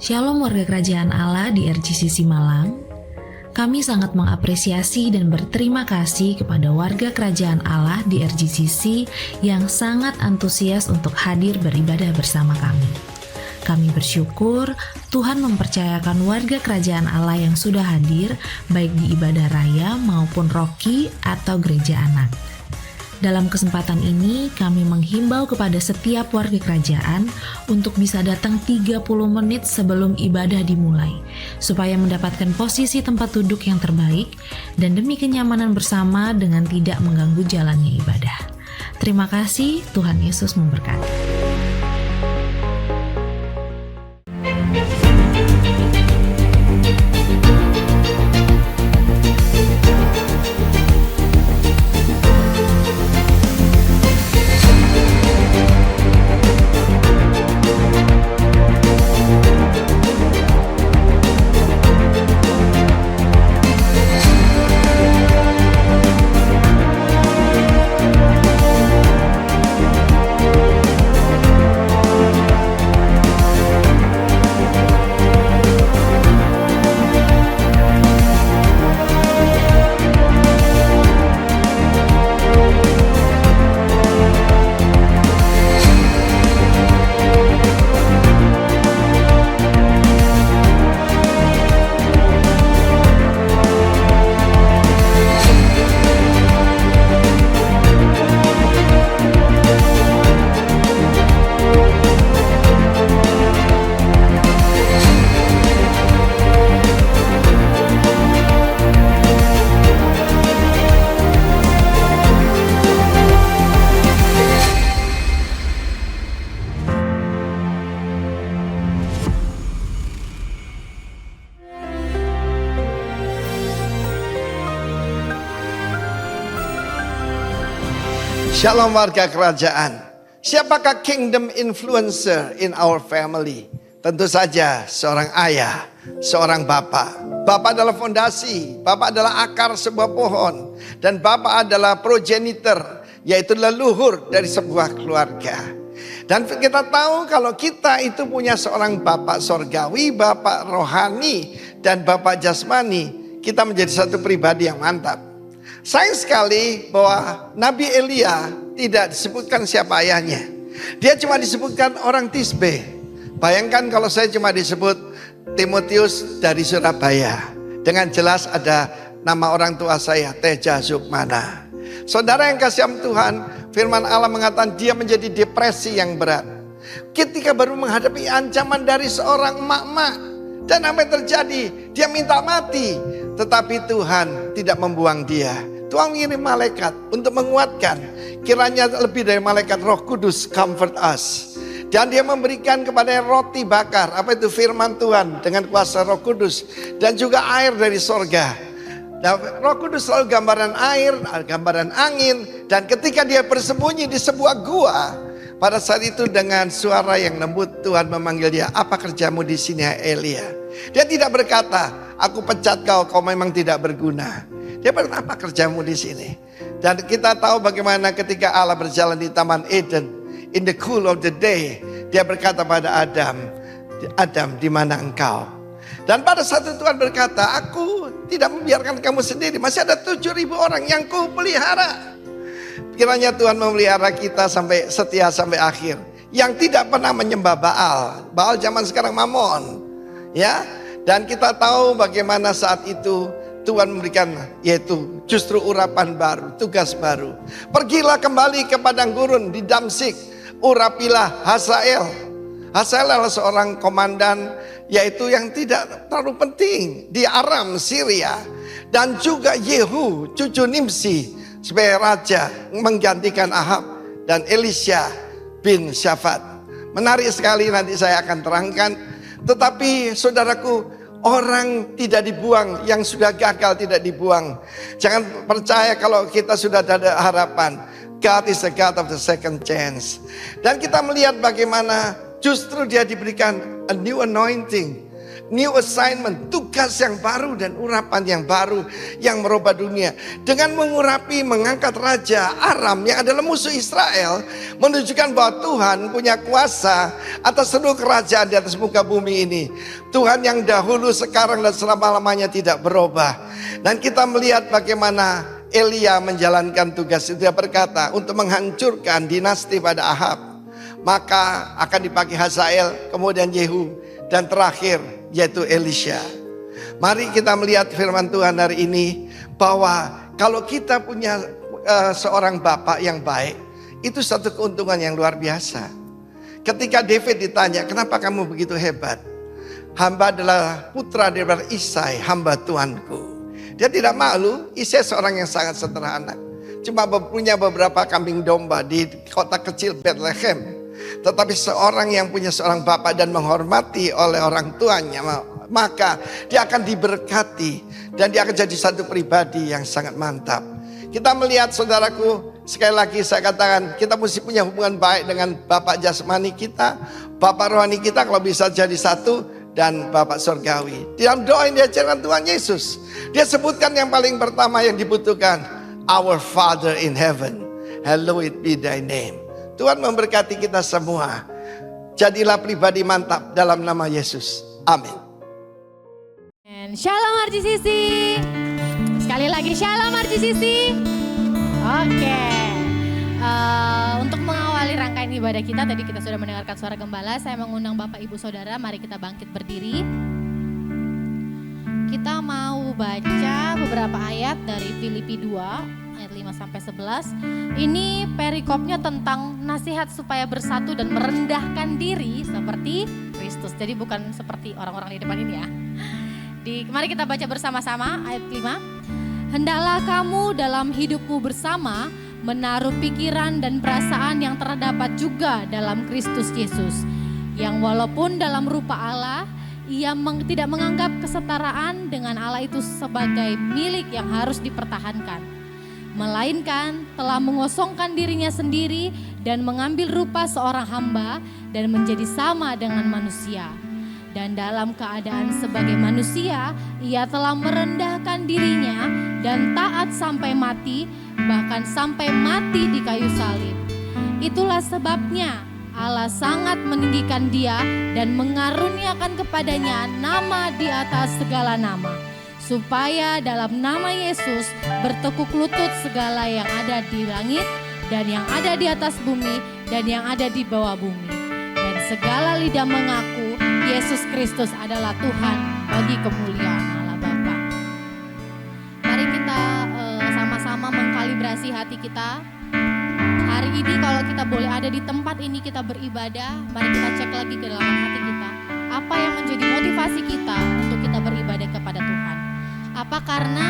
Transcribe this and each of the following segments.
Shalom warga kerajaan Allah di RGCC Malang. Kami sangat mengapresiasi dan berterima kasih kepada warga kerajaan Allah di RGCC yang sangat antusias untuk hadir beribadah bersama kami. Kami bersyukur Tuhan mempercayakan warga kerajaan Allah yang sudah hadir baik di ibadah raya maupun roki atau gereja anak. Dalam kesempatan ini, kami menghimbau kepada setiap warga kerajaan untuk bisa datang 30 menit sebelum ibadah dimulai, supaya mendapatkan posisi tempat duduk yang terbaik dan demi kenyamanan bersama dengan tidak mengganggu jalannya ibadah. Terima kasih, Tuhan Yesus memberkati. Shalom warga kerajaan. Siapakah kingdom influencer in our family? Tentu saja seorang ayah, seorang bapak. Bapak adalah fondasi, bapak adalah akar sebuah pohon, dan bapak adalah progenitor, yaitu leluhur dari sebuah keluarga. Dan kita tahu kalau kita itu punya seorang bapak sorgawi, bapak rohani, dan bapak jasmani, kita menjadi satu pribadi yang mantap. Sayang sekali bahwa Nabi Elia tidak disebutkan siapa ayahnya. Dia cuma disebutkan orang Tisbe. Bayangkan kalau saya cuma disebut Timotius dari Surabaya. Dengan jelas ada nama orang tua saya, Teja Sukmana. Saudara yang kasih Tuhan, firman Allah mengatakan dia menjadi depresi yang berat. Ketika baru menghadapi ancaman dari seorang emak-emak. Dan apa yang terjadi? Dia minta mati. Tetapi Tuhan tidak membuang dia. Tuhan mengirim malaikat untuk menguatkan. Kiranya lebih dari malaikat Roh Kudus comfort us. Dan dia memberikan kepada roti bakar. Apa itu firman Tuhan dengan kuasa Roh Kudus. Dan juga air dari sorga. Nah, Roh Kudus selalu gambaran air, gambaran angin. Dan ketika dia bersembunyi di sebuah gua, pada saat itu dengan suara yang lembut Tuhan memanggil dia, apa kerjamu di sini Elia? Dia tidak berkata, aku pecat kau, kau memang tidak berguna. Dia berkata, apa kerjamu di sini? Dan kita tahu bagaimana ketika Allah berjalan di Taman Eden, in the cool of the day, dia berkata pada Adam, Adam, di mana engkau? Dan pada saat itu Tuhan berkata, aku tidak membiarkan kamu sendiri, masih ada 7.000 orang yang ku pelihara. Kiranya Tuhan memelihara kita sampai setia sampai akhir. Yang tidak pernah menyembah Baal. Baal zaman sekarang Mamon. Ya, dan kita tahu bagaimana saat itu Tuhan memberikan yaitu justru urapan baru, tugas baru. Pergilah kembali ke padang gurun di Damsik, urapilah Hazael. Hazael adalah seorang komandan yaitu yang tidak terlalu penting di Aram, Syria. Dan juga Yehu, cucu Nimsi, sebagai raja menggantikan Ahab, dan Elisha bin Syafat. Menarik sekali, nanti saya akan terangkan. Tetapi saudaraku, orang tidak dibuang, yang sudah gagal tidak dibuang. Jangan percaya kalau kita sudah ada harapan. God is the God of the second chance. Dan kita melihat bagaimana justru dia diberikan a new anointing. New assignment, tugas yang baru dan urapan yang baru yang merubah dunia. Dengan mengurapi, mengangkat Raja Aram yang adalah musuh Israel, menunjukkan bahwa Tuhan punya kuasa atas seluruh kerajaan di atas muka bumi ini. Tuhan yang dahulu, sekarang, dan selama-lamanya tidak berubah. Dan kita melihat bagaimana Elia menjalankan tugas itu. Dia berkata untuk menghancurkan dinasti pada Ahab, maka akan dipakai Hazael, kemudian Yehu, dan terakhir yaitu Elisha. Mari kita melihat firman Tuhan hari ini bahwa kalau kita punya seorang bapak yang baik, itu satu keuntungan yang luar biasa. Ketika David ditanya, kenapa kamu begitu hebat? Hamba adalah putra daripada Isai, hamba Tuanku. Dia tidak malu. Isai seorang yang sangat sederhana, cuma punya beberapa kambing domba di kota kecil Bethlehem. Tetapi seorang yang punya seorang bapak dan menghormati oleh orang tuanya, maka dia akan diberkati dan dia akan jadi satu pribadi yang sangat mantap. Kita melihat, saudaraku, sekali lagi saya katakan, kita mesti punya hubungan baik dengan bapak jasmani kita, bapak rohani kita kalau bisa jadi satu, dan bapak surgawi. Dalam doa yang diajarkan Tuhan Yesus, dia sebutkan yang paling pertama yang dibutuhkan, Our Father in heaven, hallowed be thy name. Tuhan memberkati kita semua. Jadilah pribadi mantap dalam nama Yesus. Amin. Shalom RGCC. Sekali lagi Shalom RGCC. Oke. Untuk mengawali rangkaian ibadah kita, tadi kita sudah mendengarkan suara gembala. Saya mengundang Bapak Ibu Saudara, mari kita bangkit berdiri. Kita mau baca beberapa ayat dari Filipi 2 ayat 5-11. Ini perikopnya tentang nasihat supaya bersatu dan merendahkan diri seperti Kristus. Jadi bukan seperti orang-orang di depan ini ya. Mari kita baca bersama-sama ayat 5. Hendaklah kamu dalam hidupmu bersama menaruh pikiran dan perasaan yang terdapat juga dalam Kristus Yesus, yang walaupun dalam rupa Allah, ia tidak menganggap kesetaraan dengan Allah itu sebagai milik yang harus dipertahankan, melainkan telah mengosongkan dirinya sendiri dan mengambil rupa seorang hamba dan menjadi sama dengan manusia. Dan dalam keadaan sebagai manusia, ia telah merendahkan dirinya dan taat sampai mati, bahkan sampai mati di kayu salib. Itulah sebabnya Allah sangat meninggikan dia dan mengaruniakan kepadanya nama di atas segala nama, supaya dalam nama Yesus bertekuk lutut segala yang ada di langit dan yang ada di atas bumi dan yang ada di bawah bumi, dan segala lidah mengaku Yesus Kristus adalah Tuhan bagi kemuliaan Allah Bapa. Mari kita sama-sama mengkalibrasi hati kita. Hari ini kalau kita boleh ada di tempat ini kita beribadah, mari kita cek lagi ke dalam hati kita. Apa yang menjadi motivasi kita untuk kita beribadah kepada Tuhan? Apa karena,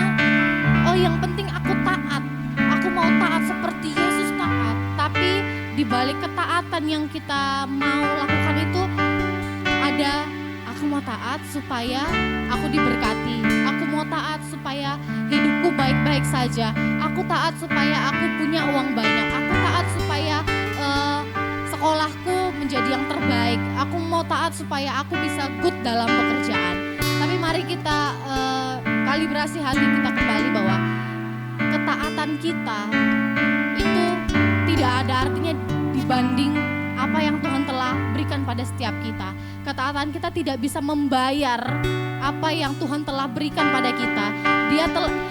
yang penting aku taat, aku mau taat seperti Yesus taat. Tapi di balik ketaatan yang kita mau lakukan itu ada, aku mau taat supaya aku diberkati, aku mau taat supaya hidupku baik-baik saja, aku taat supaya aku punya uang banyak, aku taat supaya sekolahku menjadi yang terbaik, aku mau taat supaya aku bisa good dalam pekerjaan. Tapi mari kita kalibrasi hati kita kembali bahwa ketaatan kita itu tidak ada artinya dibanding apa yang Tuhan telah berikan pada setiap kita. Ketaatan kita tidak bisa membayar apa yang Tuhan telah berikan pada kita.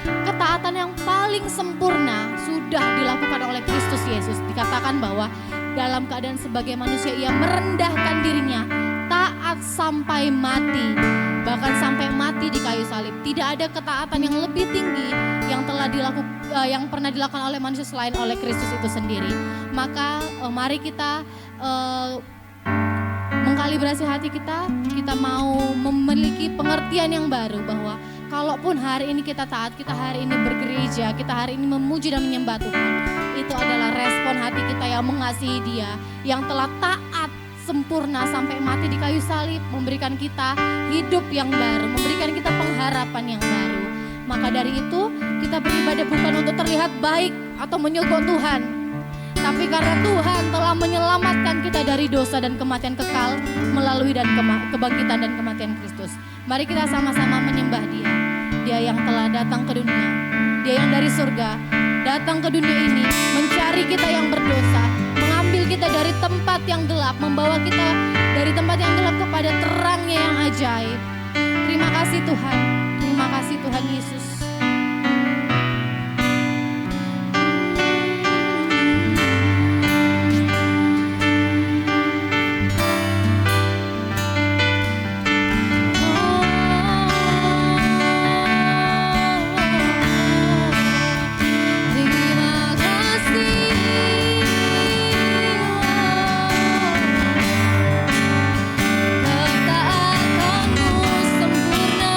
Ketaatan yang paling sempurna sudah dilakukan oleh Kristus Yesus. Dikatakan bahwa dalam keadaan sebagai manusia ia merendahkan dirinya, taat sampai mati, bahkan sampai mati di kayu salib. Tidak ada ketaatan yang lebih tinggi yang pernah dilakukan oleh manusia selain oleh Kristus itu sendiri. Maka mari kita mengkalibrasi hati kita mau memiliki pengertian yang baru bahwa kalaupun hari ini kita taat, kita hari ini bergereja, kita hari ini memuji dan menyembah Tuhan, itu adalah respon hati kita yang mengasihi Dia, yang telah taat sempurna sampai mati di kayu salib, memberikan kita hidup yang baru, memberikan kita pengharapan yang baru. Maka dari itu kita beribadah bukan untuk terlihat baik atau menyogok Tuhan, tapi karena Tuhan telah menyelamatkan kita dari dosa dan kematian kekal melalui kebangkitan dan kematian Kristus. Mari kita sama-sama menyembah Dia. Dia yang telah datang ke dunia. Dia yang dari surga datang ke dunia ini, mencari kita yang berdosa, mengambil kita dari tempat yang gelap, membawa kita dari tempat yang gelap kepada terangnya yang ajaib. Terima kasih Tuhan. Terima kasih Tuhan Yesus. Ketaatan-Mu sempurna.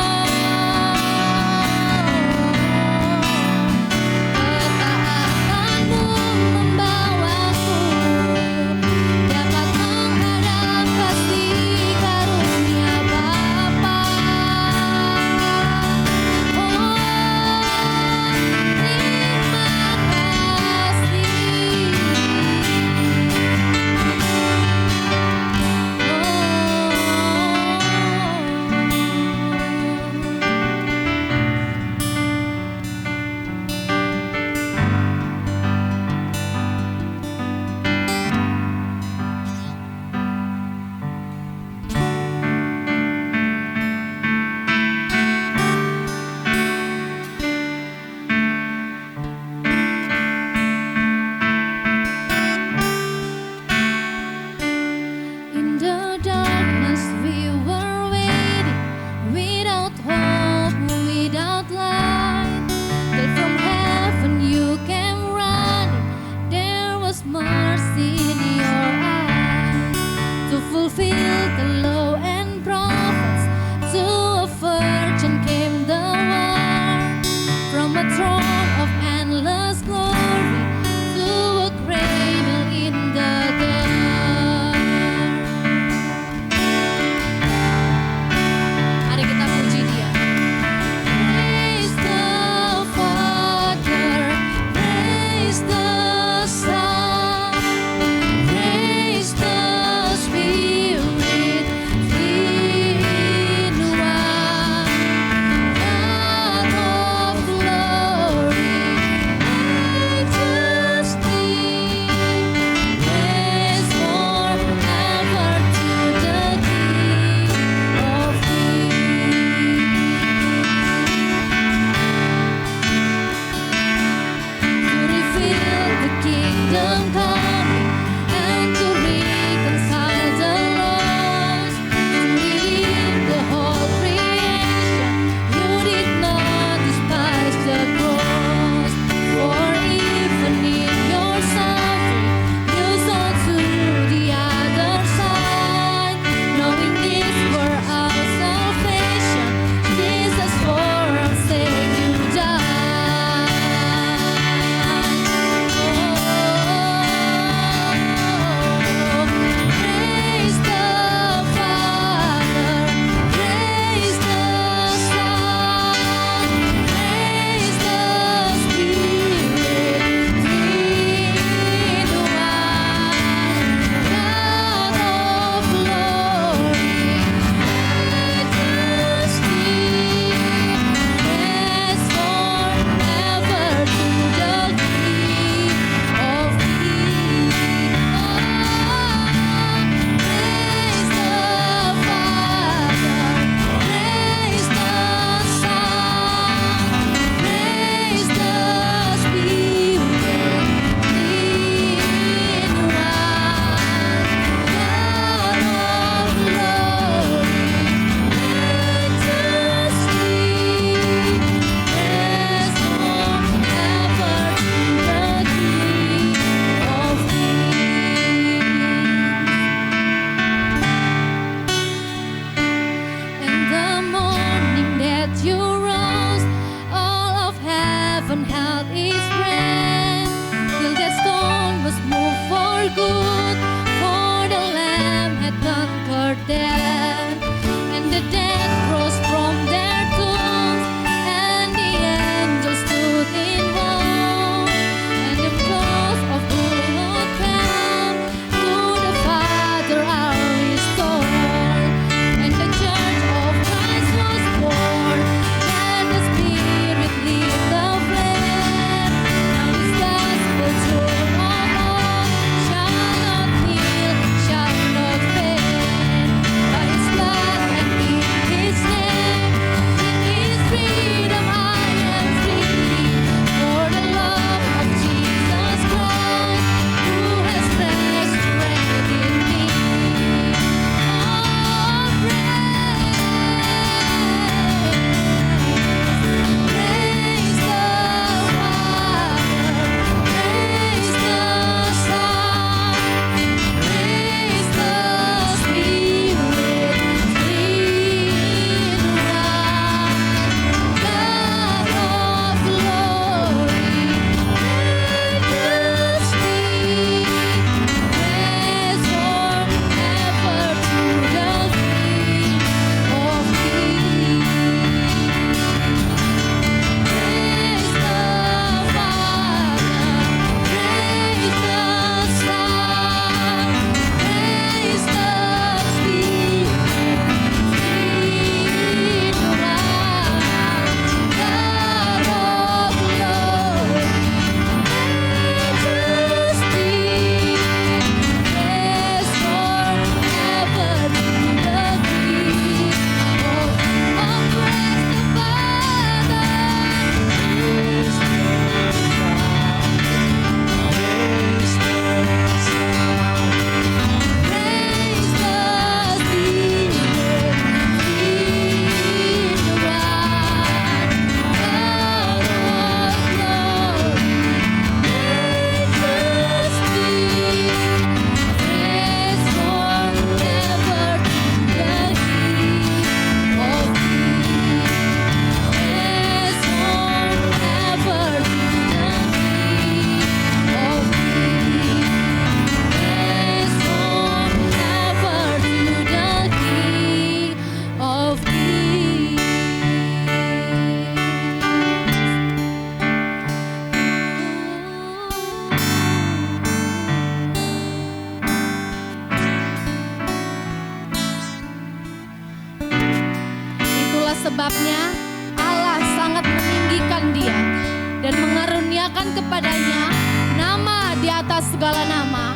karuniakan kepadanya nama di atas segala nama,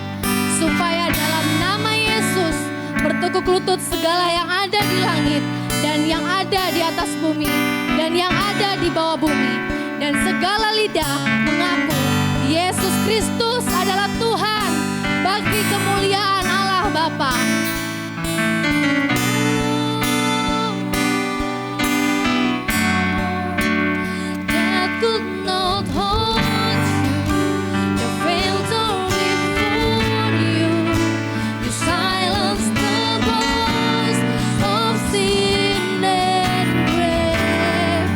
supaya dalam nama Yesus bertekuk lutut segala yang ada di langit dan yang ada di atas bumi dan yang ada di bawah bumi, dan segala lidah mengaku Yesus Kristus adalah Tuhan, bagi kemuliaan Allah Bapa. Could not hold you, the veil tore before you. You silenced the voice of sin and grave.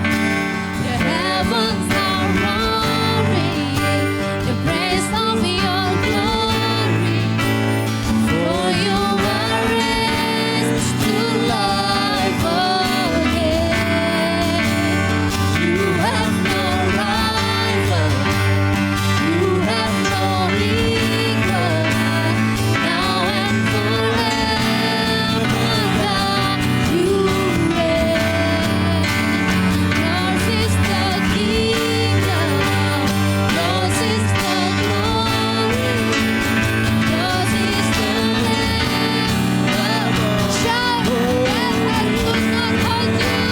The heavens are roaring the praise of your glory. For you were raised to life again. You have no rival, you have no equal, now and forever, God, you reign. Yours is the kingdom, yours is the glory, yours is the name. Shout, that could not hold you,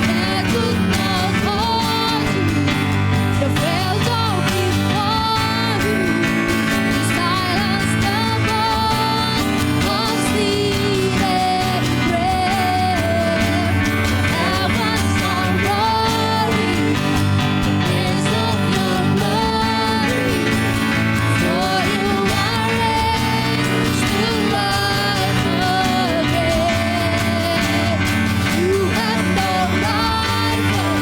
that could not hold you. The veil tore before you. You silenced the voice of sin and grave. The heavens are roaring the praise of your glory. For you are raised to life again. You have no rival,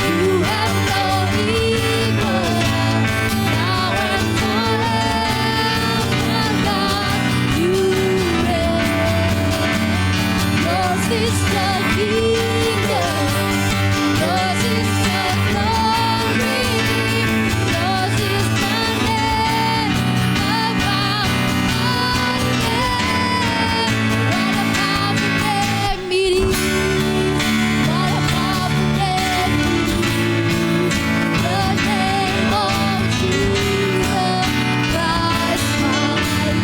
you have no equal, now and forever, God, you reign. Yours is the kingdom, yours is the glory, yours is the name above all names. What a powerful name it is! What a powerful name it is! The name of Jesus Christ, my King.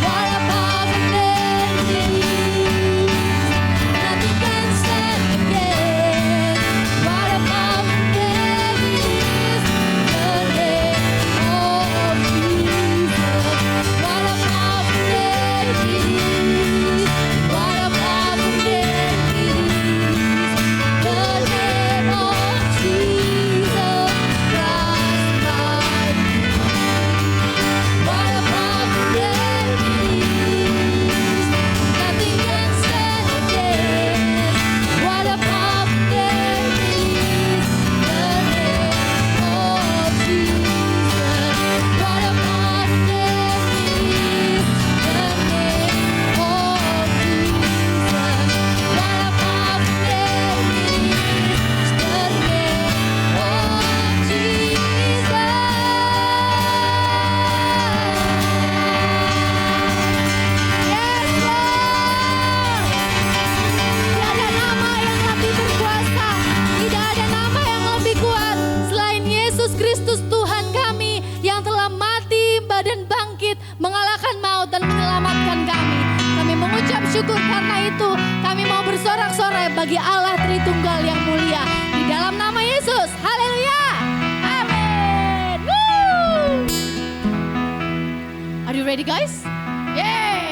What a powerful name it is! Nothing can stand against. What a powerful name it is! The name of Jesus. What a powerful name it is! What a powerful name it is! The name of Jesus Christ, my King. What a powerful name it is! Nothing can stand against. What a powerful name it is! The name of Jesus. What a powerful name it is! The name of Jesus. What a powerful name it is! The name of Jesus. Yes, Lord. Tidak ada nama yang lebih berkuasa, tidak ada nama yang lebih kuat selain Yesus Kristus Tuhan kami yang telah mati dan bangkit mengalahkan maut dan menyelamatkan kami. Kami mengucap syukur karena itu kami mau bersorak-sorai bagi Allah Tritunggal yang mulia di dalam nama Yesus. Haleluya. Amin. Woo! Are you ready, guys? Yay!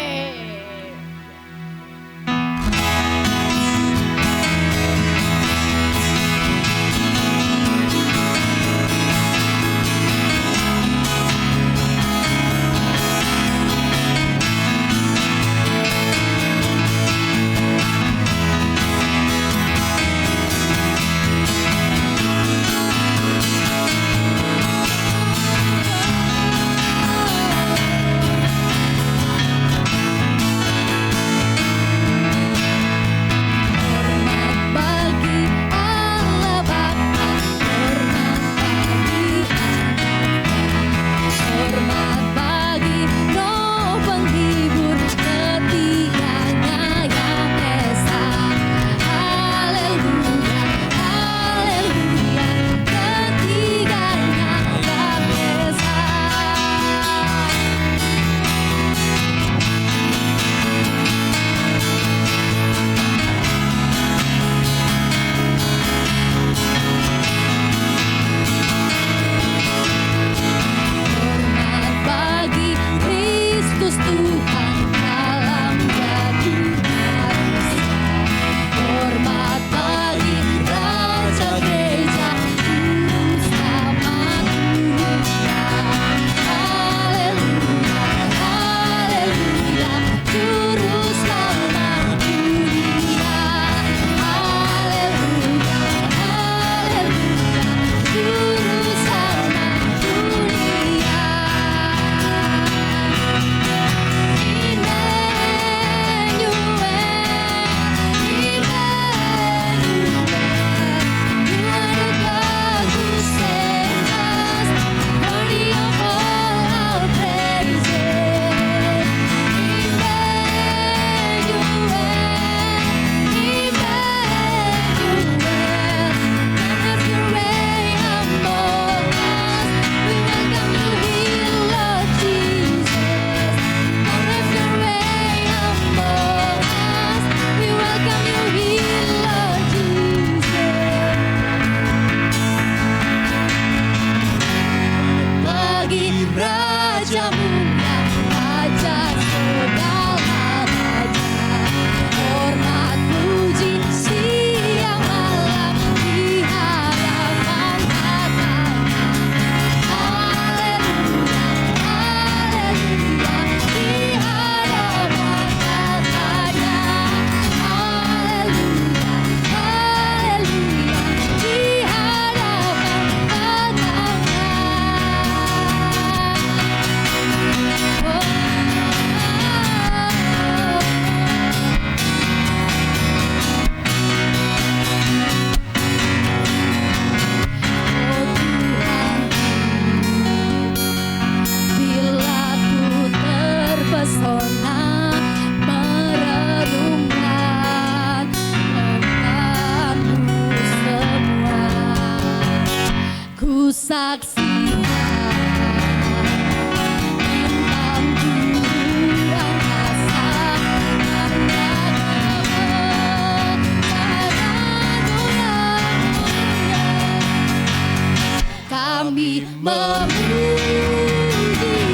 kami memuji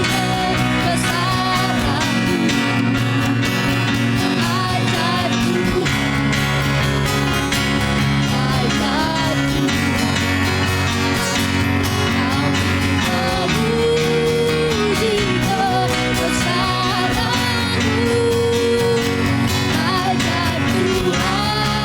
kebesaran-Mu. Ajaib Tuhan, ajaib Tuhan, kami memuji kebesaran-Mu. Ajaib Tuhan, ajaib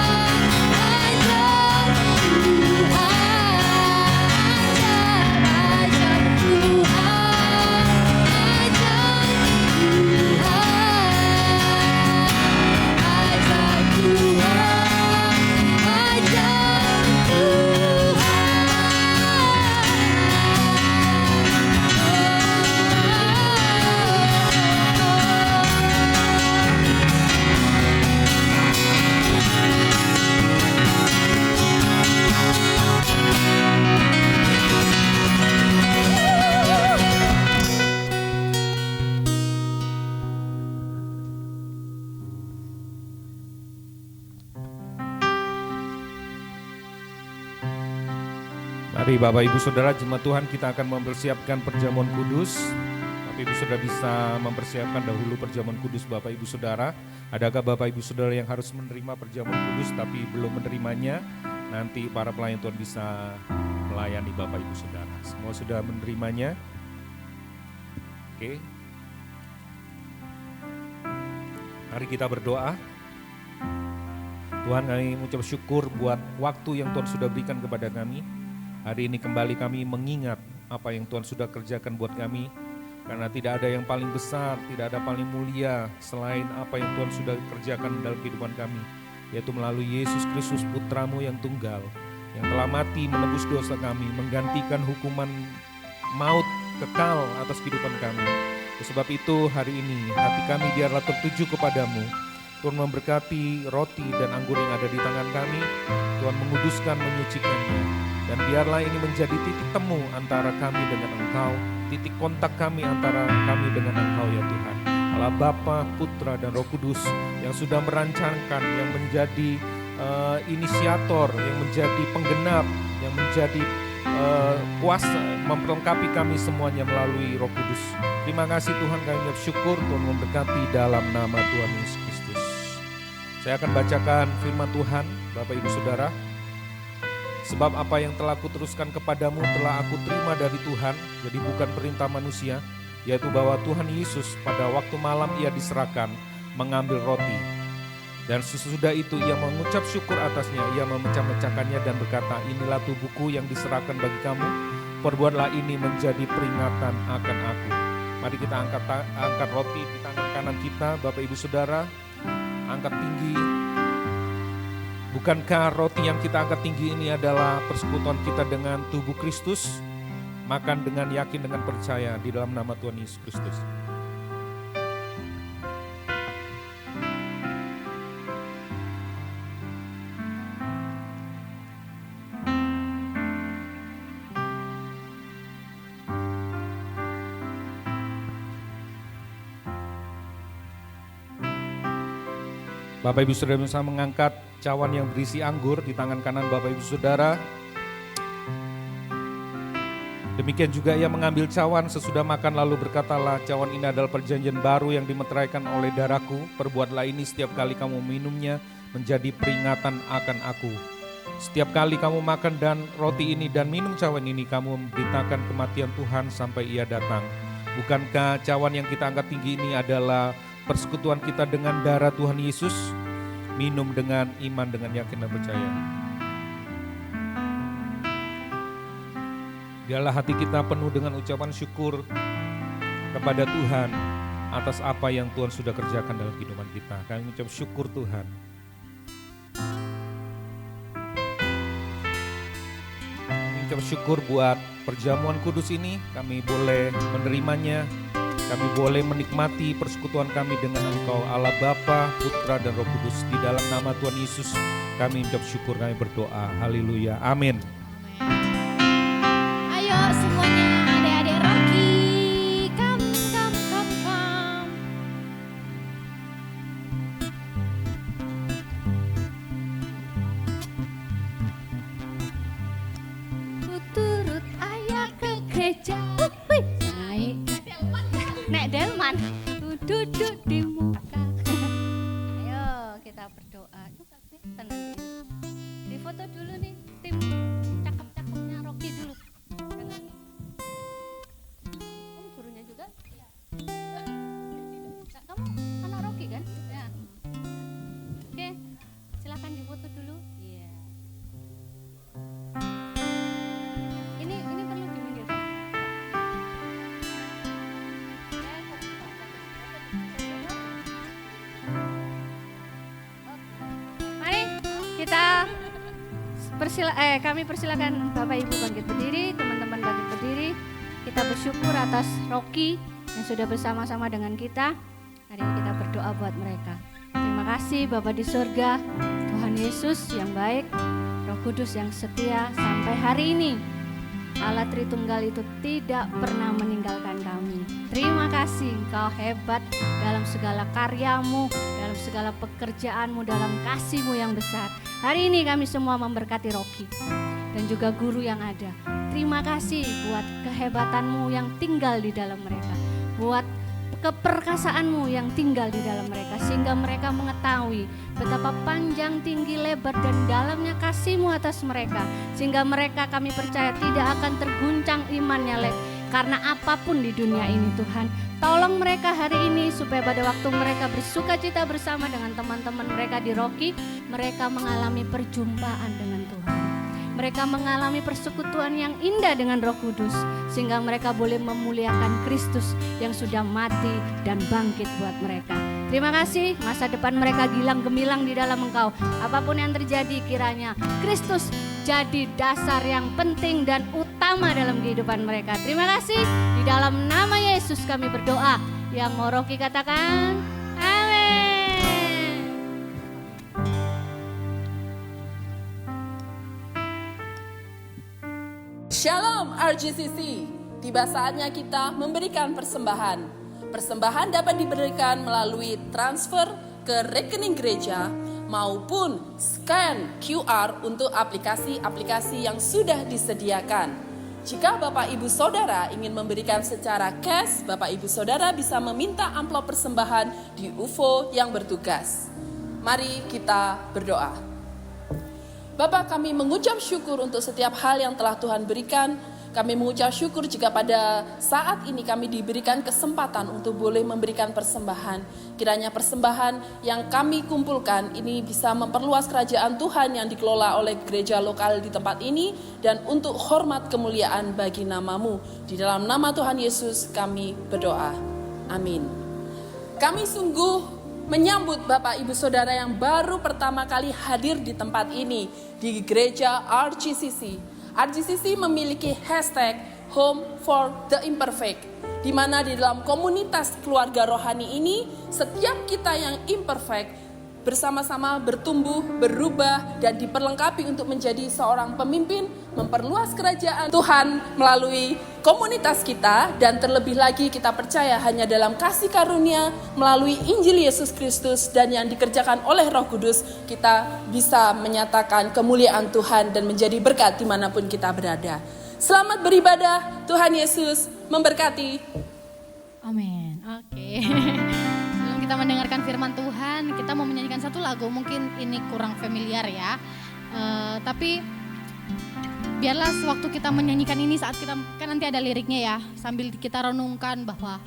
Mari Bapak Ibu Saudara, jemaat Tuhan, kita akan mempersiapkan perjamuan kudus. Bapak Ibu Saudara bisa mempersiapkan dahulu perjamuan kudus Bapak Ibu Saudara. Adakah Bapak Ibu Saudara yang harus menerima perjamuan kudus tapi belum menerimanya? Nanti para pelayan Tuhan bisa melayani Bapak Ibu Saudara. Semua sudah menerimanya? Oke. Mari kita berdoa. Tuhan, kami mengucap syukur buat waktu yang Tuhan sudah berikan kepada kami. Hari ini kembali kami mengingat apa yang Tuhan sudah kerjakan buat kami. Karena tidak ada yang paling besar, tidak ada paling mulia selain apa yang Tuhan sudah kerjakan dalam kehidupan kami. Yaitu melalui Yesus Kristus Putra-Mu yang tunggal, yang telah mati menebus dosa kami, menggantikan hukuman maut kekal atas kehidupan kami. Sebab itu hari ini hati kami biarlah tertuju kepadamu. Tuhan memberkati roti dan anggur yang ada di tangan kami. Tuhan menguduskan, menyucikannya. Dan biarlah ini menjadi titik temu antara kami dengan Engkau, titik kontak kami antara kami dengan Engkau ya Tuhan. Allah Bapa, Putra dan Roh Kudus yang sudah merancangkan, yang menjadi inisiator, yang menjadi penggenap, yang menjadi kuasa memperlengkapi kami semuanya melalui Roh Kudus. Terima kasih Tuhan, kami bersyukur Tuhan memberkati dalam nama Tuhan Yesus Kristus. Saya akan bacakan firman Tuhan, Bapak Ibu Saudara. Sebab apa yang telah kuteruskan kepadamu telah aku terima dari Tuhan, jadi bukan perintah manusia, yaitu bahwa Tuhan Yesus pada waktu malam ia diserahkan, mengambil roti. Dan sesudah itu ia mengucap syukur atasnya, ia memecah-mecahkannya dan berkata, inilah tubuhku yang diserahkan bagi kamu, perbuatlah ini menjadi peringatan akan aku. Mari kita angkat roti di tangan kanan kita, Bapak Ibu Saudara, angkat tinggi. Bukankah roti yang kita angkat tinggi ini adalah persekutuan kita dengan tubuh Kristus? Makan dengan yakin, dengan percaya di dalam nama Tuhan Yesus Kristus. Bapak Ibu Saudara bisa mengangkat cawan yang berisi anggur di tangan kanan Bapak Ibu Saudara. Demikian juga ia mengambil cawan sesudah makan lalu berkatalah, cawan ini adalah perjanjian baru yang dimeteraikan oleh darahku. Perbuatlah ini setiap kali kamu minumnya menjadi peringatan akan aku. Setiap kali kamu makan dan roti ini dan minum cawan ini, kamu memberitakan kematian Tuhan sampai ia datang. Bukankah cawan yang kita angkat tinggi ini adalah persekutuan kita dengan darah Tuhan Yesus? Minum dengan iman, dengan yakin dan percaya. Biarlah hati kita penuh dengan ucapan syukur kepada Tuhan atas apa yang Tuhan sudah kerjakan dalam kehidupan kita. Kami mengucap syukur Tuhan. Kami mengucap syukur buat perjamuan kudus ini. Kami boleh menerimanya. Kami boleh menikmati persekutuan kami dengan Engkau, Allah Bapa, Putra dan Roh Kudus. Di dalam nama Tuhan Yesus kami mengucap syukur, kami berdoa. Haleluya. Amin. Ayo semuanya, adik-adik Rocky, come. Ku turut ayah ke Wih, naik. Nek delman, duduk di muka. Ayo kita berdoa. Yuk kasih tenang. Di foto dulu nih, tim cakep-cakepnya Rocky dulu. Kamu gurunya juga? Iya. Kamu anak Rocky kan? Ya. Oke, silakan difoto dulu. Iya. Ini perlu diminggirkan. Mari kita kami persilakan Bapak Ibu bangkit berdiri, teman-teman bangkit berdiri. Kita bersyukur atas Rocky yang sudah bersama-sama dengan kita. Hari ini kita berdoa buat mereka. Terima kasih Bapa di surga, Tuhan Yesus yang baik, Roh Kudus yang setia sampai hari ini. Allah Tritunggal itu tidak pernah meninggalkan kami. Terima kasih, Engkau hebat dalam segala karyamu, dalam segala pekerjaanmu, dalam kasihmu yang besar. Hari ini kami semua memberkati Rocky dan juga guru yang ada. Terima kasih buat kehebatanmu yang tinggal di dalam mereka, buat keperkasaanmu yang tinggal di dalam mereka, sehingga mereka mengetahui betapa panjang, tinggi, lebar, dan dalamnya kasih-Mu atas mereka, sehingga mereka kami percaya tidak akan terguncang imannya, karena apapun di dunia ini Tuhan, tolong mereka hari ini supaya pada waktu mereka bersuka cita bersama dengan teman-teman mereka di Rocky, mereka mengalami perjumpaan dengan Tuhan. Mereka mengalami persekutuan yang indah dengan Roh Kudus, sehingga mereka boleh memuliakan Kristus yang sudah mati dan bangkit buat mereka. Terima kasih, masa depan mereka gilang gemilang di dalam Engkau. Apapun yang terjadi, kiranya Kristus jadi dasar yang penting dan utama dalam kehidupan mereka. Terima kasih, di dalam nama Yesus kami berdoa. Yang mau Rocky katakan, amin. Shalom RGCC, tiba saatnya kita memberikan persembahan. Persembahan dapat diberikan melalui transfer ke rekening gereja maupun scan QR untuk aplikasi-aplikasi yang sudah disediakan. Jika Bapak Ibu Saudara ingin memberikan secara cash, Bapak Ibu Saudara bisa meminta amplop persembahan di UFO yang bertugas. Mari kita berdoa. Bapak, kami mengucap syukur untuk setiap hal yang telah Tuhan berikan. Kami mengucap syukur jika pada saat ini kami diberikan kesempatan untuk boleh memberikan persembahan. Kiranya persembahan yang kami kumpulkan ini bisa memperluas kerajaan Tuhan yang dikelola oleh gereja lokal di tempat ini, dan untuk hormat kemuliaan bagi nama-Mu. Di dalam nama Tuhan Yesus kami berdoa. Amin. Kami sungguh menyambut Bapak Ibu Saudara yang baru pertama kali hadir di tempat ini, di gereja RGCC. RGCC memiliki hashtag Home for the Imperfect, di mana di dalam komunitas keluarga rohani ini, setiap kita yang imperfect bersama-sama bertumbuh, berubah, dan diperlengkapi untuk menjadi seorang pemimpin, memperluas kerajaan Tuhan melalui komunitas kita, dan terlebih lagi kita percaya hanya dalam kasih karunia melalui Injil Yesus Kristus dan yang dikerjakan oleh Roh Kudus, kita bisa menyatakan kemuliaan Tuhan dan menjadi berkat dimanapun kita berada. Selamat beribadah, Tuhan Yesus memberkati. Amin. Oke. Kita mendengarkan firman Tuhan, kita mau menyanyikan satu lagu, mungkin ini kurang familiar ya, tapi biarlah waktu kita menyanyikan ini, saat kita kan nanti ada liriknya ya, sambil kita renungkan bahwa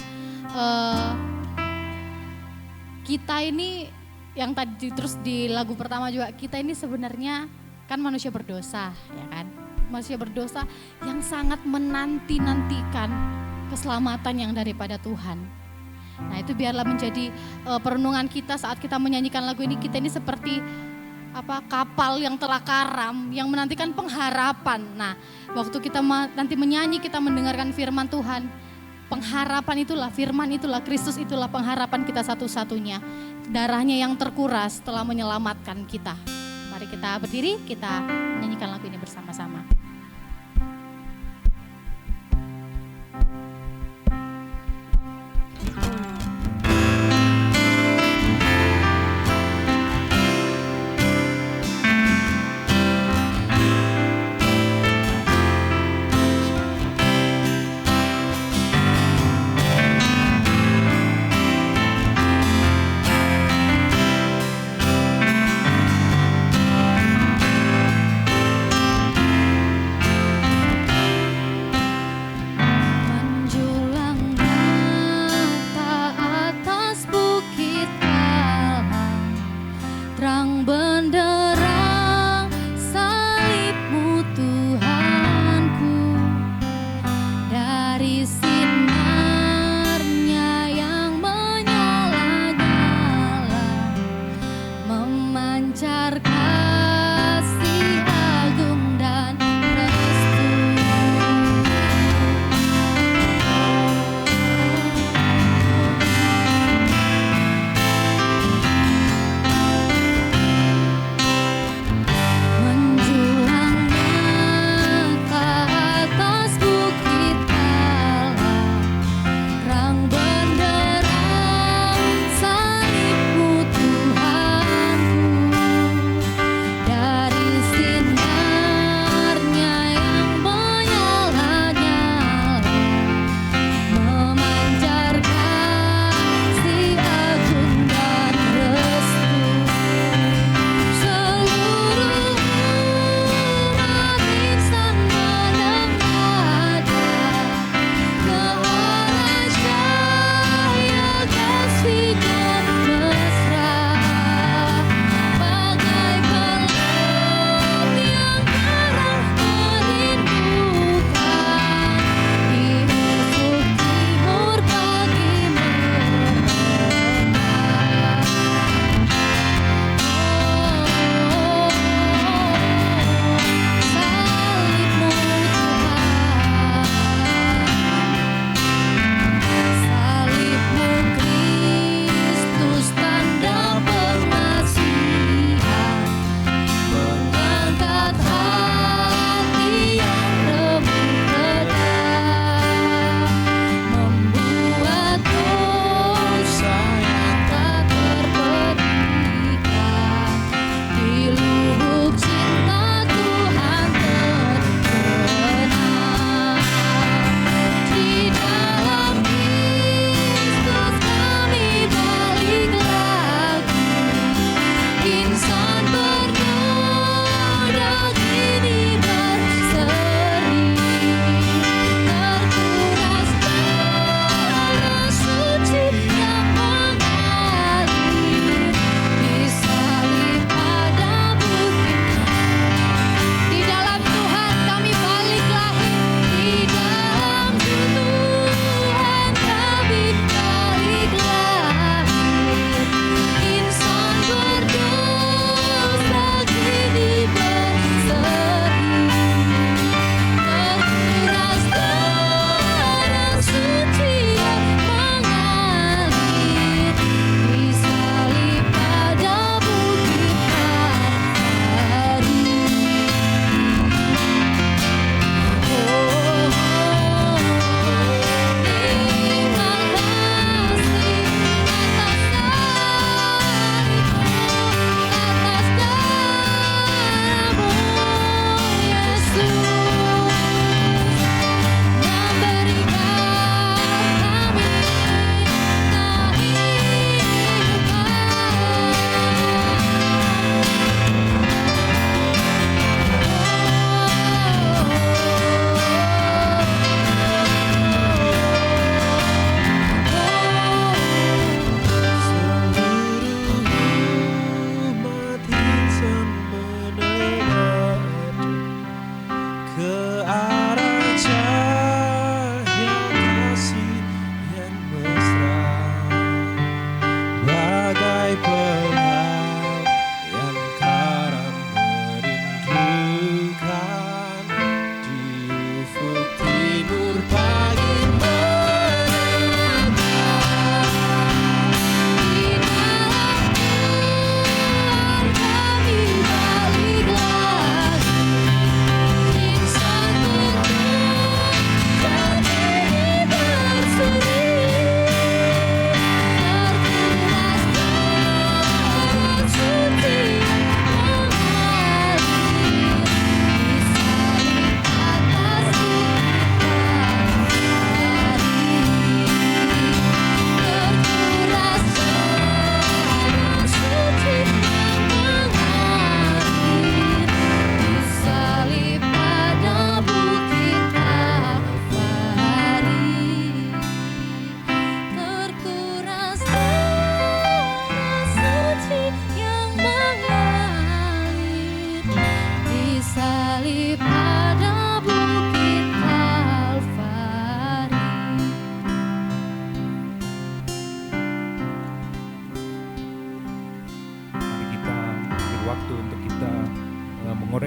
kita ini yang tadi terus di lagu pertama juga, kita ini sebenarnya kan manusia berdosa, ya kan, manusia berdosa yang sangat menanti-nantikan keselamatan yang daripada Tuhan. Nah, itu biarlah menjadi perenungan kita saat kita menyanyikan lagu ini. Kita ini seperti kapal yang telah karam, yang menantikan pengharapan. Nah, waktu kita nanti menyanyi, kita mendengarkan firman Tuhan, pengharapan itulah, firman itulah, Kristus itulah pengharapan kita satu-satunya. Darahnya yang terkuras telah menyelamatkan kita. Mari kita berdiri, kita menyanyikan lagu ini bersama-sama.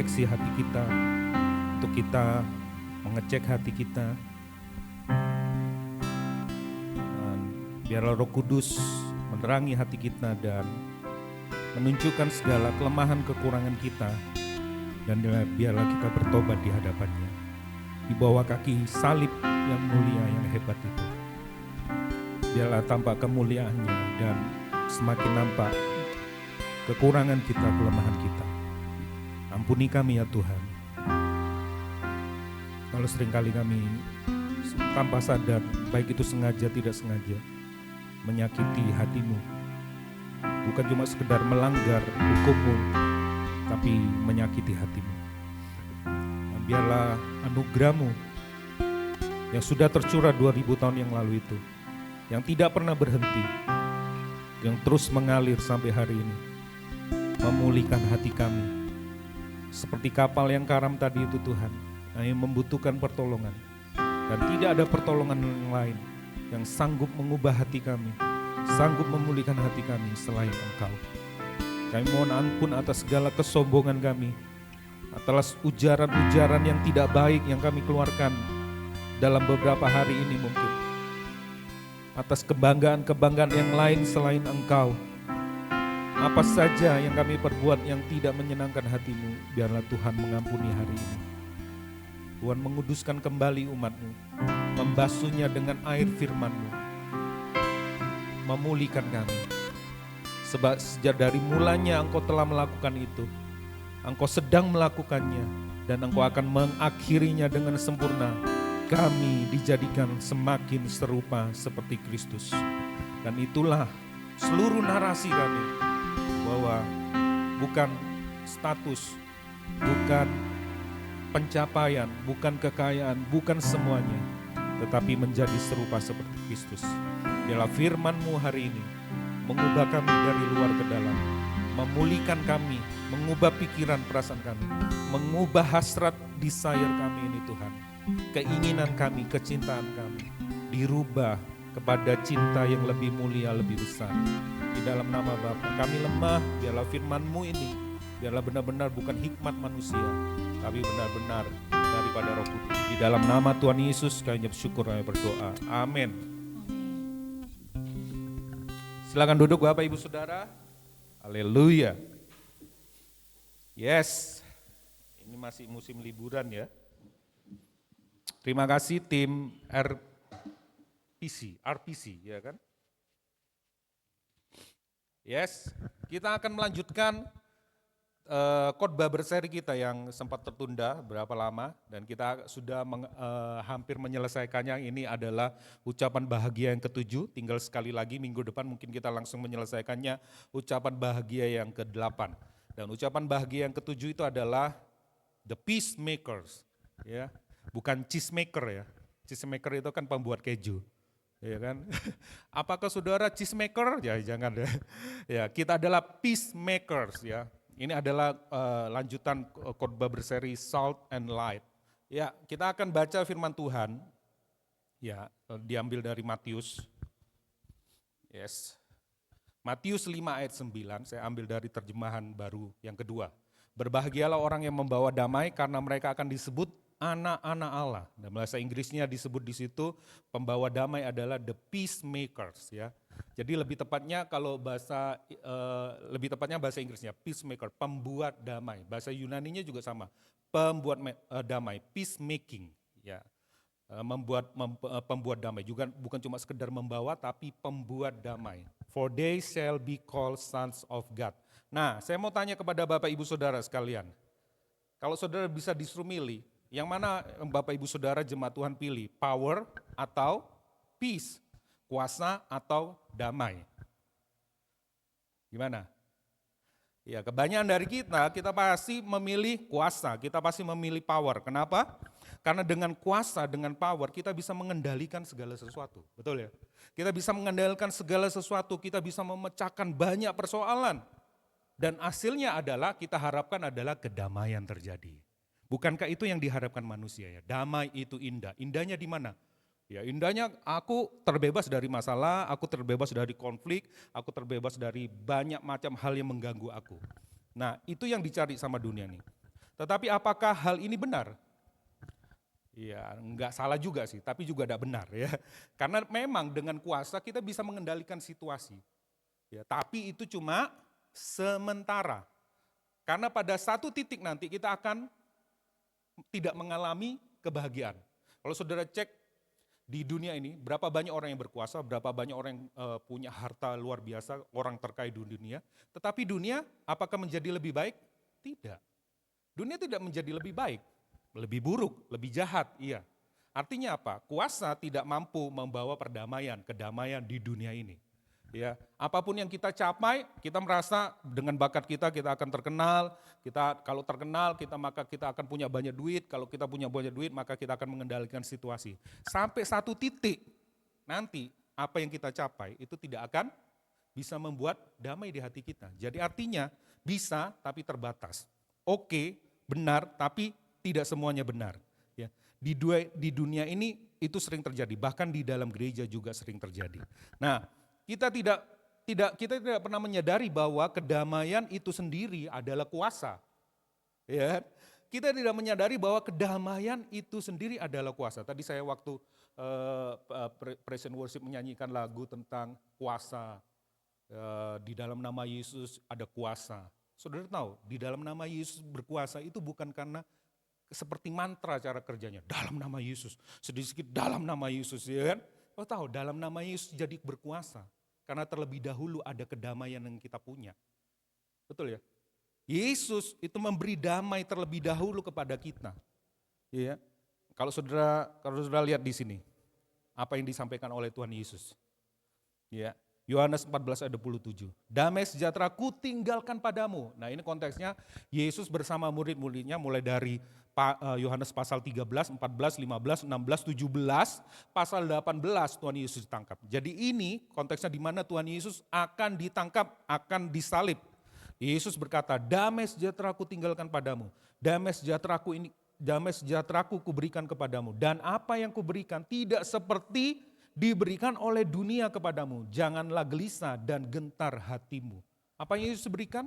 menginspeksi hati kita, untuk kita mengecek hati kita. Dan biarlah Roh Kudus menerangi hati kita dan menunjukkan segala kelemahan kekurangan kita, dan biarlah kita bertobat di hadapannya, di bawah kaki salib yang mulia, yang hebat itu. Biarlah tampak kemuliaannya dan semakin nampak kekurangan kita, kelemahan kita. Ampuni kami ya Tuhan. Kalau seringkali kami tanpa sadar, baik itu sengaja tidak sengaja, menyakiti hati-Mu. Bukan cuma sekedar melanggar hukum-Mu, tapi menyakiti hati-Mu. Dan biarlah anugerah-Mu yang sudah tercurah 2000 tahun yang lalu itu, yang tidak pernah berhenti, yang terus mengalir sampai hari ini, memulihkan hati kami. Seperti kapal yang karam tadi itu Tuhan, yang membutuhkan pertolongan. Dan tidak ada pertolongan yang lain yang sanggup mengubah hati kami, sanggup memulihkan hati kami selain Engkau. Kami mohon ampun atas segala kesombongan kami, atas ujaran-ujaran yang tidak baik yang kami keluarkan dalam beberapa hari ini mungkin. Atas kebanggaan-kebanggaan yang lain selain Engkau. Apa saja yang kami perbuat yang tidak menyenangkan hati-Mu, biarlah Tuhan mengampuni hari ini. Tuhan menguduskan kembali umat-Mu, membasuhnya dengan air firman-Mu, memulihkan kami. Sebab sejak dari mulanya Engkau telah melakukan itu, Engkau sedang melakukannya, dan Engkau akan mengakhirinya dengan sempurna. Kami dijadikan semakin serupa seperti Kristus. Dan itulah seluruh narasi kami, bahwa bukan status, bukan pencapaian, bukan kekayaan, bukan semuanya, tetapi menjadi serupa seperti Kristus. Biarlah firman-Mu hari ini mengubah kami dari luar ke dalam, memulihkan kami, mengubah pikiran perasaan kami, mengubah hasrat desire kami ini Tuhan. Keinginan kami, kecintaan kami dirubah kepada cinta yang lebih mulia, lebih besar. Di dalam nama Bapa, kami lemah, biarlah firman-Mu ini, biarlah benar-benar bukan hikmat manusia, tapi benar-benar daripada Roh Kudus. Di dalam nama Tuhan Yesus kami bersyukur, kami berdoa. Amin. Silakan duduk Bapak Ibu Saudara. Haleluya. Yes, ini masih musim liburan ya. Terima kasih tim RPC ya kan. Yes, kita akan melanjutkan khotbah berseri kita yang sempat tertunda berapa lama, dan kita sudah hampir menyelesaikannya. Ini adalah ucapan bahagia yang ke-7, tinggal sekali lagi minggu depan mungkin kita langsung menyelesaikannya, ucapan bahagia yang ke-8. Dan ucapan bahagia yang ke-7 itu adalah the peacemakers, ya, bukan cheesemaker ya. Cheesemaker itu kan pembuat keju. Ya kan? Apakah saudara cheesemaker? Ya jangan ya. Ya, kita adalah peacemakers ya. Ini adalah lanjutan khotbah berseri Salt and Light. Ya, kita akan baca firman Tuhan. Ya, diambil dari Matius. Yes. Matius 5 ayat 9, saya ambil dari terjemahan baru yang kedua. Berbahagialah orang yang membawa damai karena mereka akan disebut anak-anak Allah. Dan bahasa Inggrisnya disebut di situ pembawa damai adalah the peacemakers ya. Jadi lebih tepatnya kalau bahasa bahasa Inggrisnya peacemaker, pembuat damai. Bahasa Yunaninya juga sama, pembuat damai, peacemaking ya. Pembuat damai juga bukan cuma sekedar membawa tapi pembuat damai. For they shall be called sons of God. Nah, saya mau tanya kepada Bapak Ibu Saudara sekalian. Kalau saudara bisa disuruh milih, yang mana Bapak Ibu Saudara jemaat Tuhan pilih? Power atau peace? Kuasa atau damai? Gimana? Ya, kebanyakan dari kita pasti memilih kuasa, kita pasti memilih power. Kenapa? Karena dengan kuasa, dengan power kita bisa mengendalikan segala sesuatu. Betul ya? Kita bisa mengendalikan segala sesuatu, kita bisa memecahkan banyak persoalan. Dan hasilnya adalah kita harapkan adalah kedamaian terjadi. Bukankah itu yang diharapkan manusia ya? Damai itu indah. Indahnya di mana? Ya, indahnya aku terbebas dari masalah, aku terbebas dari konflik, aku terbebas dari banyak macam hal yang mengganggu aku. Nah, itu yang dicari sama dunia nih. Tetapi apakah hal ini benar? Ya, enggak salah juga sih, tapi juga tidak benar ya. Karena memang dengan kuasa kita bisa mengendalikan situasi. Ya, tapi itu cuma sementara. Karena pada satu titik nanti kita akan tidak mengalami kebahagiaan. Kalau saudara cek di dunia ini, berapa banyak orang yang berkuasa, berapa banyak orang yang punya harta luar biasa, orang terkaya di dunia. Tetapi dunia apakah menjadi lebih baik? Tidak. Dunia tidak menjadi lebih baik, lebih buruk, lebih jahat, iya. Artinya apa? Kuasa tidak mampu membawa perdamaian, kedamaian di dunia ini. Ya, apapun yang kita capai, kita merasa dengan bakat kita akan terkenal. Kalau terkenal, maka kita akan punya banyak duit. Kalau kita punya banyak duit, maka kita akan mengendalikan situasi. Sampai satu titik nanti apa yang kita capai itu tidak akan bisa membuat damai di hati kita. Jadi artinya bisa tapi terbatas. Oke, benar tapi tidak semuanya benar. Ya, di dunia ini itu sering terjadi, bahkan di dalam gereja juga sering terjadi. Nah, kita tidak pernah menyadari bahwa kedamaian itu sendiri adalah kuasa. Ya, kita tidak menyadari bahwa kedamaian itu sendiri adalah kuasa. Tadi saya waktu praise and worship menyanyikan lagu tentang kuasa. Di dalam nama Yesus ada kuasa. Saudara tahu, di dalam nama Yesus berkuasa itu bukan karena seperti mantra cara kerjanya. Dalam nama Yesus, sedikit dalam nama Yesus, ya kan? Oh tahu, dalam nama Yesus jadi berkuasa. Karena terlebih dahulu ada kedamaian yang kita punya. Betul ya? Yesus itu memberi damai terlebih dahulu kepada kita. Ya. Kalau saudara lihat di sini, apa yang disampaikan oleh Tuhan Yesus. Ya. Yohanes 14 ayat 27. Damai sejahtera ku tinggalkan padamu. Nah ini konteksnya Yesus bersama murid-muridnya mulai dari Yohanes pasal 13, 14, 15, 16, 17, pasal 18 Tuhan Yesus ditangkap. Jadi ini konteksnya di mana Tuhan Yesus akan ditangkap, akan disalib. Yesus berkata, damai sejahtera ku tinggalkan padamu. Damai sejahtera ku berikan kepadamu. Dan apa yang kuberikan tidak seperti diberikan oleh dunia kepadamu. Janganlah gelisah dan gentar hatimu. Apa yang Yesus berikan?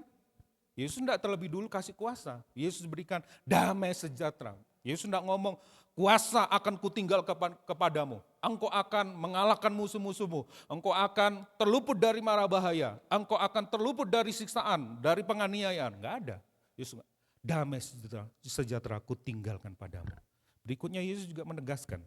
Yesus tidak terlebih dulu kasih kuasa. Yesus berikan damai sejahtera. Yesus tidak ngomong kuasa akan kutinggal kepadamu. Engkau akan mengalahkan musuh-musuhmu. Engkau akan terluput dari mara bahaya. Engkau akan terluput dari siksaan, dari penganiayaan. Enggak ada. Yesus damai sejahtera kutinggalkan padamu. Berikutnya Yesus juga menegaskan.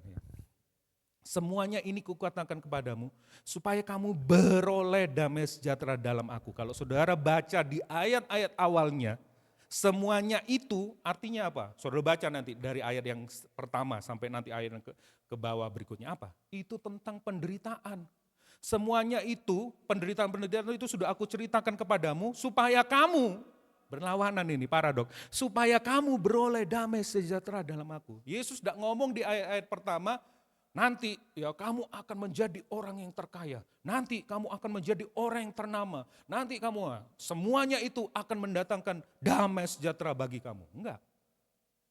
Semuanya ini kukatakan kepadamu supaya kamu beroleh damai sejahtera dalam aku. Kalau saudara baca di ayat-ayat awalnya, semuanya itu artinya apa? Saudara baca nanti dari ayat yang pertama sampai nanti ayat yang ke bawah berikutnya apa? Itu tentang penderitaan. Semuanya itu, penderitaan-penderitaan itu sudah aku ceritakan kepadamu supaya kamu, berlawanan ini paradok, supaya kamu beroleh damai sejahtera dalam aku. Yesus tidak ngomong di ayat-ayat pertama, nanti ya kamu akan menjadi orang yang terkaya. Nanti kamu akan menjadi orang yang ternama. Nanti kamu, semuanya itu akan mendatangkan damai sejahtera bagi kamu. Enggak.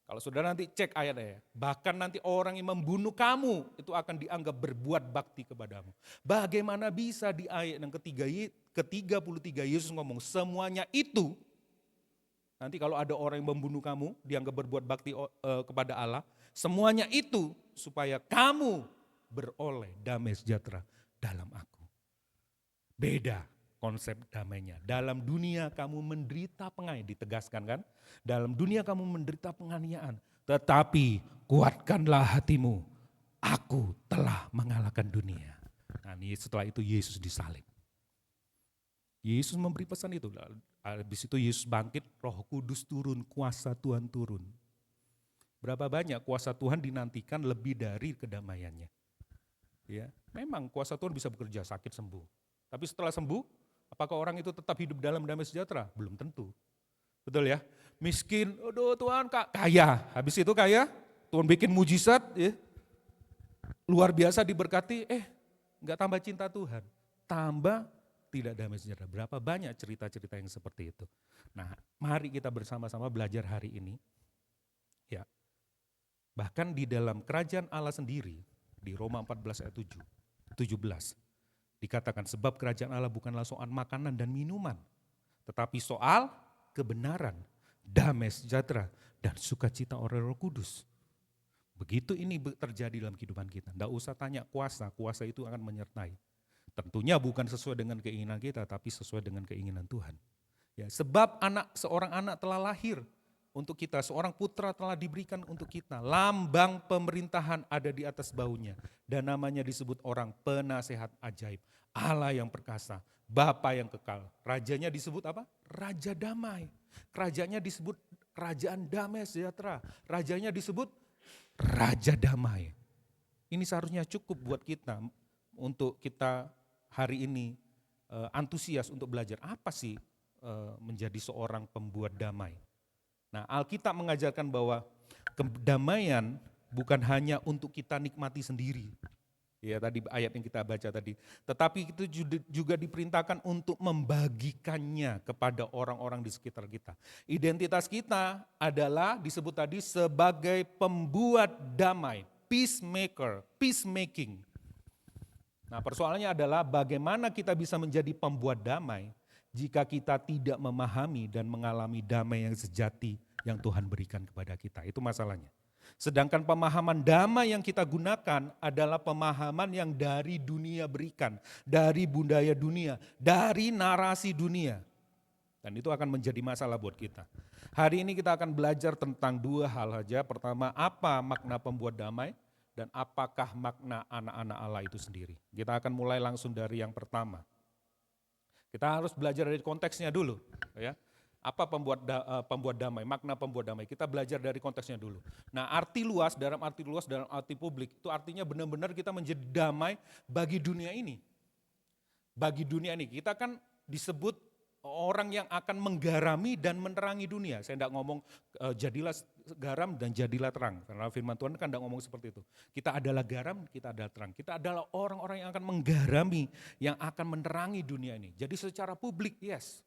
Kalau saudara nanti cek ayat-ayat, bahkan nanti orang yang membunuh kamu itu akan dianggap berbuat bakti kepadamu. Bagaimana bisa di ayat yang ke-33 Yesus ngomong semuanya itu, nanti kalau ada orang yang membunuh kamu, dianggap berbuat bakti kepada Allah, semuanya itu supaya kamu beroleh damai sejahtera dalam aku. Beda konsep damainya. Dalam dunia kamu menderita penganiayaan, ditegaskan kan? Dalam dunia kamu menderita penganiayaan, tetapi kuatkanlah hatimu, aku telah mengalahkan dunia. Nah, setelah itu Yesus disalib. Yesus memberi pesan itu. Habis itu Yesus bangkit, Roh Kudus turun, kuasa Tuhan turun. Berapa banyak kuasa Tuhan dinantikan lebih dari kedamaiannya. Ya, memang kuasa Tuhan bisa bekerja, sakit sembuh. Tapi setelah sembuh, apakah orang itu tetap hidup dalam damai sejahtera? Belum tentu. Betul ya? Miskin, aduh Tuhan kaya. Habis itu kaya, Tuhan bikin mujizat, ya. Luar biasa diberkati, enggak tambah cinta Tuhan. Tambah tidak damai sejahtera. Berapa banyak cerita-cerita yang seperti itu. Nah, mari kita bersama-sama belajar hari ini. Ya. Bahkan di dalam kerajaan Allah sendiri, di Roma 14 ayat 17, dikatakan sebab kerajaan Allah bukanlah soal makanan dan minuman, tetapi soal kebenaran, damai sejahtera, dan sukacita oleh Roh Kudus. Begitu ini terjadi dalam kehidupan kita. Tidak usah tanya kuasa, kuasa itu akan menyertai. Tentunya bukan sesuai dengan keinginan kita, tapi sesuai dengan keinginan Tuhan. Ya, sebab seorang anak telah lahir untuk kita, seorang putra telah diberikan untuk kita. Lambang pemerintahan ada di atas baunya, dan namanya disebut orang penasehat ajaib, Allah yang perkasa, Bapa yang kekal. Rajanya disebut apa? Raja damai. Kerajaannya disebut kerajaan damai sejahtera. Rajanya disebut Raja damai. Ini seharusnya cukup buat kita untuk kita hari ini antusias untuk belajar apa sih menjadi seorang pembuat damai. Nah, Alkitab mengajarkan bahwa kedamaian bukan hanya untuk kita nikmati sendiri. Ya, tadi ayat yang kita baca tadi. Tetapi itu juga diperintahkan untuk membagikannya kepada orang-orang di sekitar kita. Identitas kita adalah disebut tadi sebagai pembuat damai, peacemaker, peacemaking. Nah, persoalannya adalah bagaimana kita bisa menjadi pembuat damai jika kita tidak memahami dan mengalami damai yang sejati yang Tuhan berikan kepada kita. Itu masalahnya. Sedangkan pemahaman damai yang kita gunakan adalah pemahaman yang dari dunia berikan, dari budaya dunia, dari narasi dunia. Dan itu akan menjadi masalah buat kita. Hari ini kita akan belajar tentang dua hal saja. Pertama, apa makna pembuat damai dan apakah makna anak-anak Allah itu sendiri. Kita akan mulai langsung dari yang pertama. Kita harus belajar dari konteksnya dulu, ya. Apa pembuat damai, makna pembuat damai. Kita belajar dari konteksnya dulu. Nah, dalam arti publik, itu artinya benar-benar kita menjadi damai bagi dunia ini. Bagi dunia ini, kita kan disebut orang yang akan menggarami dan menerangi dunia. Saya tidak ngomong jadilah garam dan jadilah terang. Karena firman Tuhan kan tidak ngomong seperti itu. Kita adalah garam, kita adalah terang. Kita adalah orang-orang yang akan menggarami, yang akan menerangi dunia ini. Jadi secara publik, yes.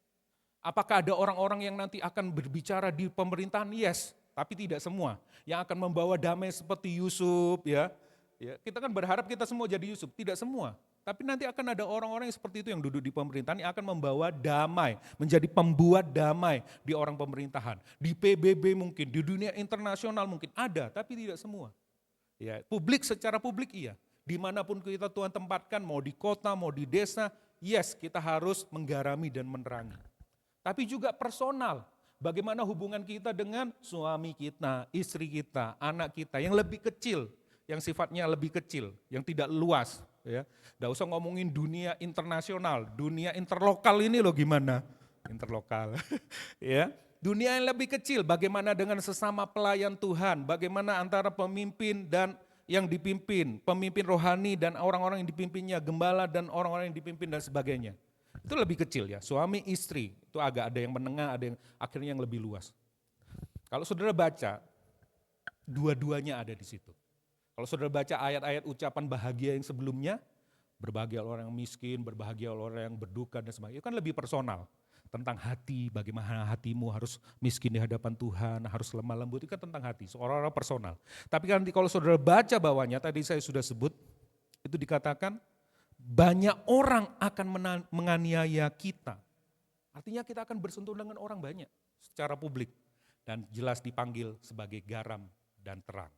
Apakah ada orang-orang yang nanti akan berbicara di pemerintahan? Yes, tapi tidak semua. Yang akan membawa damai seperti Yusuf, ya. Kita kan berharap kita semua jadi Yusuf, tidak semua. Tapi nanti akan ada orang-orang yang seperti itu yang duduk di pemerintahan yang akan membawa damai, menjadi pembuat damai di orang pemerintahan. Di PBB mungkin, di dunia internasional mungkin ada, tapi tidak semua. Ya, secara publik iya. Dimanapun kita Tuhan tempatkan, mau di kota, mau di desa, yes kita harus menggarami dan menerangi. Tapi juga personal, bagaimana hubungan kita dengan suami kita, istri kita, anak kita yang lebih kecil, yang sifatnya lebih kecil, yang tidak luas. Ya, nggak usah ngomongin dunia internasional, dunia interlokal ini loh gimana? Interlokal, ya. Dunia yang lebih kecil, bagaimana dengan sesama pelayan Tuhan, bagaimana antara pemimpin dan yang dipimpin, pemimpin rohani dan orang-orang yang dipimpinnya, gembala dan orang-orang yang dipimpin dan sebagainya. Itu lebih kecil ya, suami istri, itu agak ada yang menengah, ada yang akhirnya yang lebih luas. Kalau saudara baca, dua-duanya ada di situ. Kalau saudara baca ayat-ayat ucapan bahagia yang sebelumnya, berbahagia orang yang miskin, berbahagia orang yang berduka dan sebagainya, itu kan lebih personal. Tentang hati, bagaimana hatimu harus miskin di hadapan Tuhan, harus lemah lembut, itu kan tentang hati, seorang-orang personal. Tapi kan kalau saudara baca bawahnya, tadi saya sudah sebut, itu dikatakan, banyak orang akan menganiaya kita. Artinya kita akan bersentuhan dengan orang banyak secara publik. Dan jelas dipanggil sebagai garam dan terang.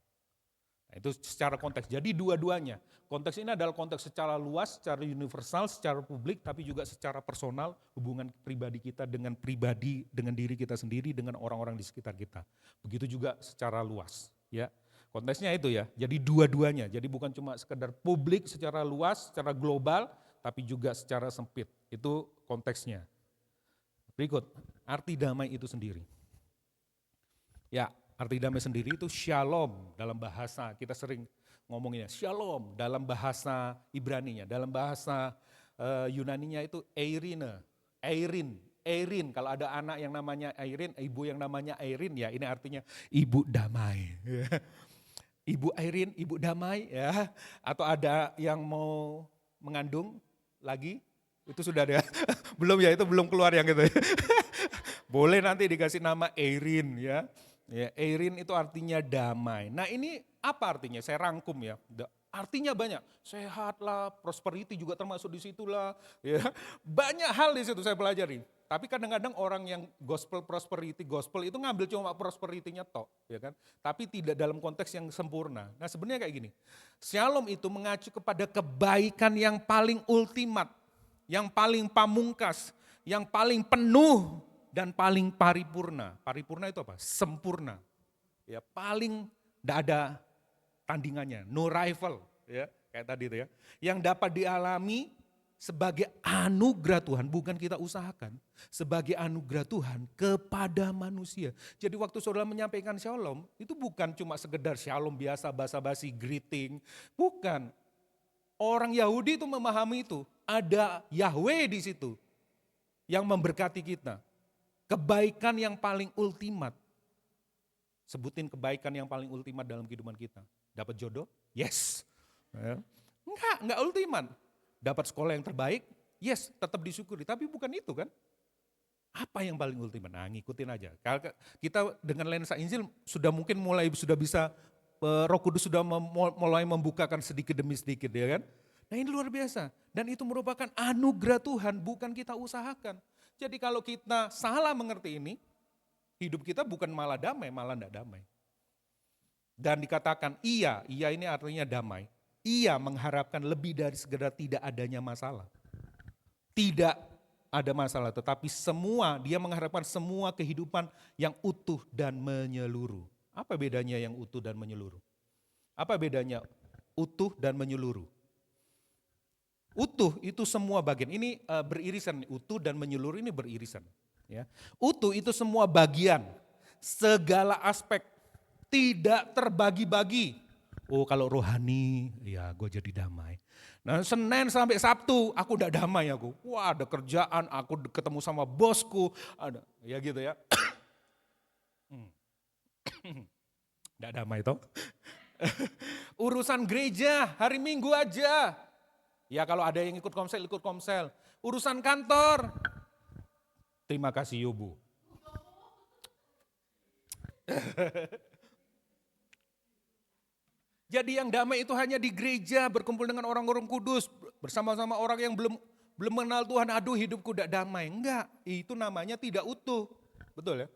Nah, itu secara konteks. Jadi dua-duanya. Konteks ini adalah konteks secara luas, secara universal, secara publik, tapi juga secara personal, hubungan pribadi kita dengan diri kita sendiri, dengan orang-orang di sekitar kita. Begitu juga secara luas. Ya. Konteksnya itu ya, jadi dua-duanya. Jadi bukan cuma sekedar publik secara luas, secara global, tapi juga secara sempit. Itu konteksnya. Berikut, arti damai itu sendiri. Ya, arti damai sendiri itu shalom dalam bahasa, kita sering ngomonginnya shalom dalam bahasa Ibraninya, dalam bahasa Yunaninya itu Eirin. Kalau ada anak yang namanya Eirin, ibu yang namanya Eirin, ya ini artinya ibu damai. Ibu Airin, ibu damai ya, atau ada yang mau mengandung lagi, itu sudah ada, belum ya, itu belum keluar yang gitu. Boleh nanti dikasih nama Airin ya. Ya, Airin itu artinya damai. Nah ini apa artinya? Saya rangkum ya. Artinya banyak, sehat lah, prosperity juga termasuk di situlah. Ya. Banyak hal di situ saya pelajari. Tapi kadang-kadang orang yang gospel prosperity, gospel itu ngambil cuma prosperity-nya tok, ya kan? Tapi tidak dalam konteks yang sempurna. Nah sebenarnya kayak gini, shalom itu mengacu kepada kebaikan yang paling ultimat, yang paling pamungkas, yang paling penuh dan paling paripurna. Paripurna itu apa? Sempurna. Ya, paling tidak ada tandingannya, no rival, ya, kayak tadi itu ya. Yang dapat dialami sebagai anugerah Tuhan, bukan kita usahakan, sebagai anugerah Tuhan kepada manusia. Jadi waktu saudara menyampaikan shalom, itu bukan cuma sekedar shalom biasa, basa-basi, greeting, bukan. Orang Yahudi itu memahami itu, ada Yahweh di situ yang memberkati kita. Kebaikan yang paling ultimat. Sebutin kebaikan yang paling ultimat dalam kehidupan kita. Dapat jodoh? Yes. Enggak ultimat. Dapat sekolah yang terbaik? Yes, tetap disyukuri. Tapi bukan itu kan. Apa yang paling ultimat? Nah ngikutin aja. Kita dengan lensa Injil sudah mungkin sudah bisa, Roh Kudus sudah mulai membukakan sedikit demi sedikit ya kan. Nah ini luar biasa. Dan itu merupakan anugerah Tuhan, bukan kita usahakan. Jadi kalau kita salah mengerti ini, hidup kita bukan malah damai, malah tidak damai. Dan dikatakan iya ini artinya damai. Ia mengharapkan lebih dari sekedar tidak adanya masalah. Tidak ada masalah, tetapi dia mengharapkan semua kehidupan yang utuh dan menyeluruh. Apa bedanya yang utuh dan menyeluruh? Apa bedanya utuh dan menyeluruh? Utuh itu semua bagian, ini beririsan, utuh dan menyeluruh ini beririsan. Ya. Utuh itu semua bagian, segala aspek, tidak terbagi-bagi. Oh kalau rohani, ya gue jadi damai. Nah Senin sampai Sabtu, aku udah damai aku. Wah ada kerjaan, aku ketemu sama bosku, ada ya gitu ya. Nggak damai toh. Urusan gereja, hari Minggu aja. Ya kalau ada yang ikut komsel, ikut komsel. Urusan kantor, terima kasih Yobu. Jadi yang damai itu hanya di gereja, berkumpul dengan orang-orang kudus, bersama-sama orang yang belum mengenal Tuhan, aduh hidupku tidak damai. Enggak, itu namanya tidak utuh. Betul ya?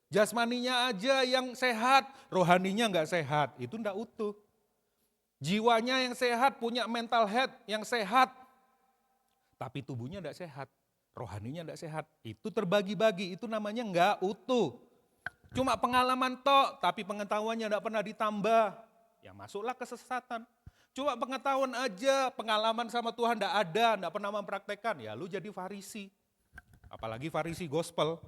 Jasmaninya aja yang sehat, rohaninya enggak sehat, itu enggak utuh. Jiwanya yang sehat, punya mental health yang sehat, tapi tubuhnya enggak sehat, rohaninya enggak sehat. Itu terbagi-bagi, itu namanya enggak utuh. Cuma pengalaman tok, tapi pengetahuannya enggak pernah ditambah. Ya masuklah kesesatan. Cuma pengetahuan aja, pengalaman sama Tuhan enggak pernah mempraktekkan, ya lu jadi Farisi. Apalagi Farisi gospel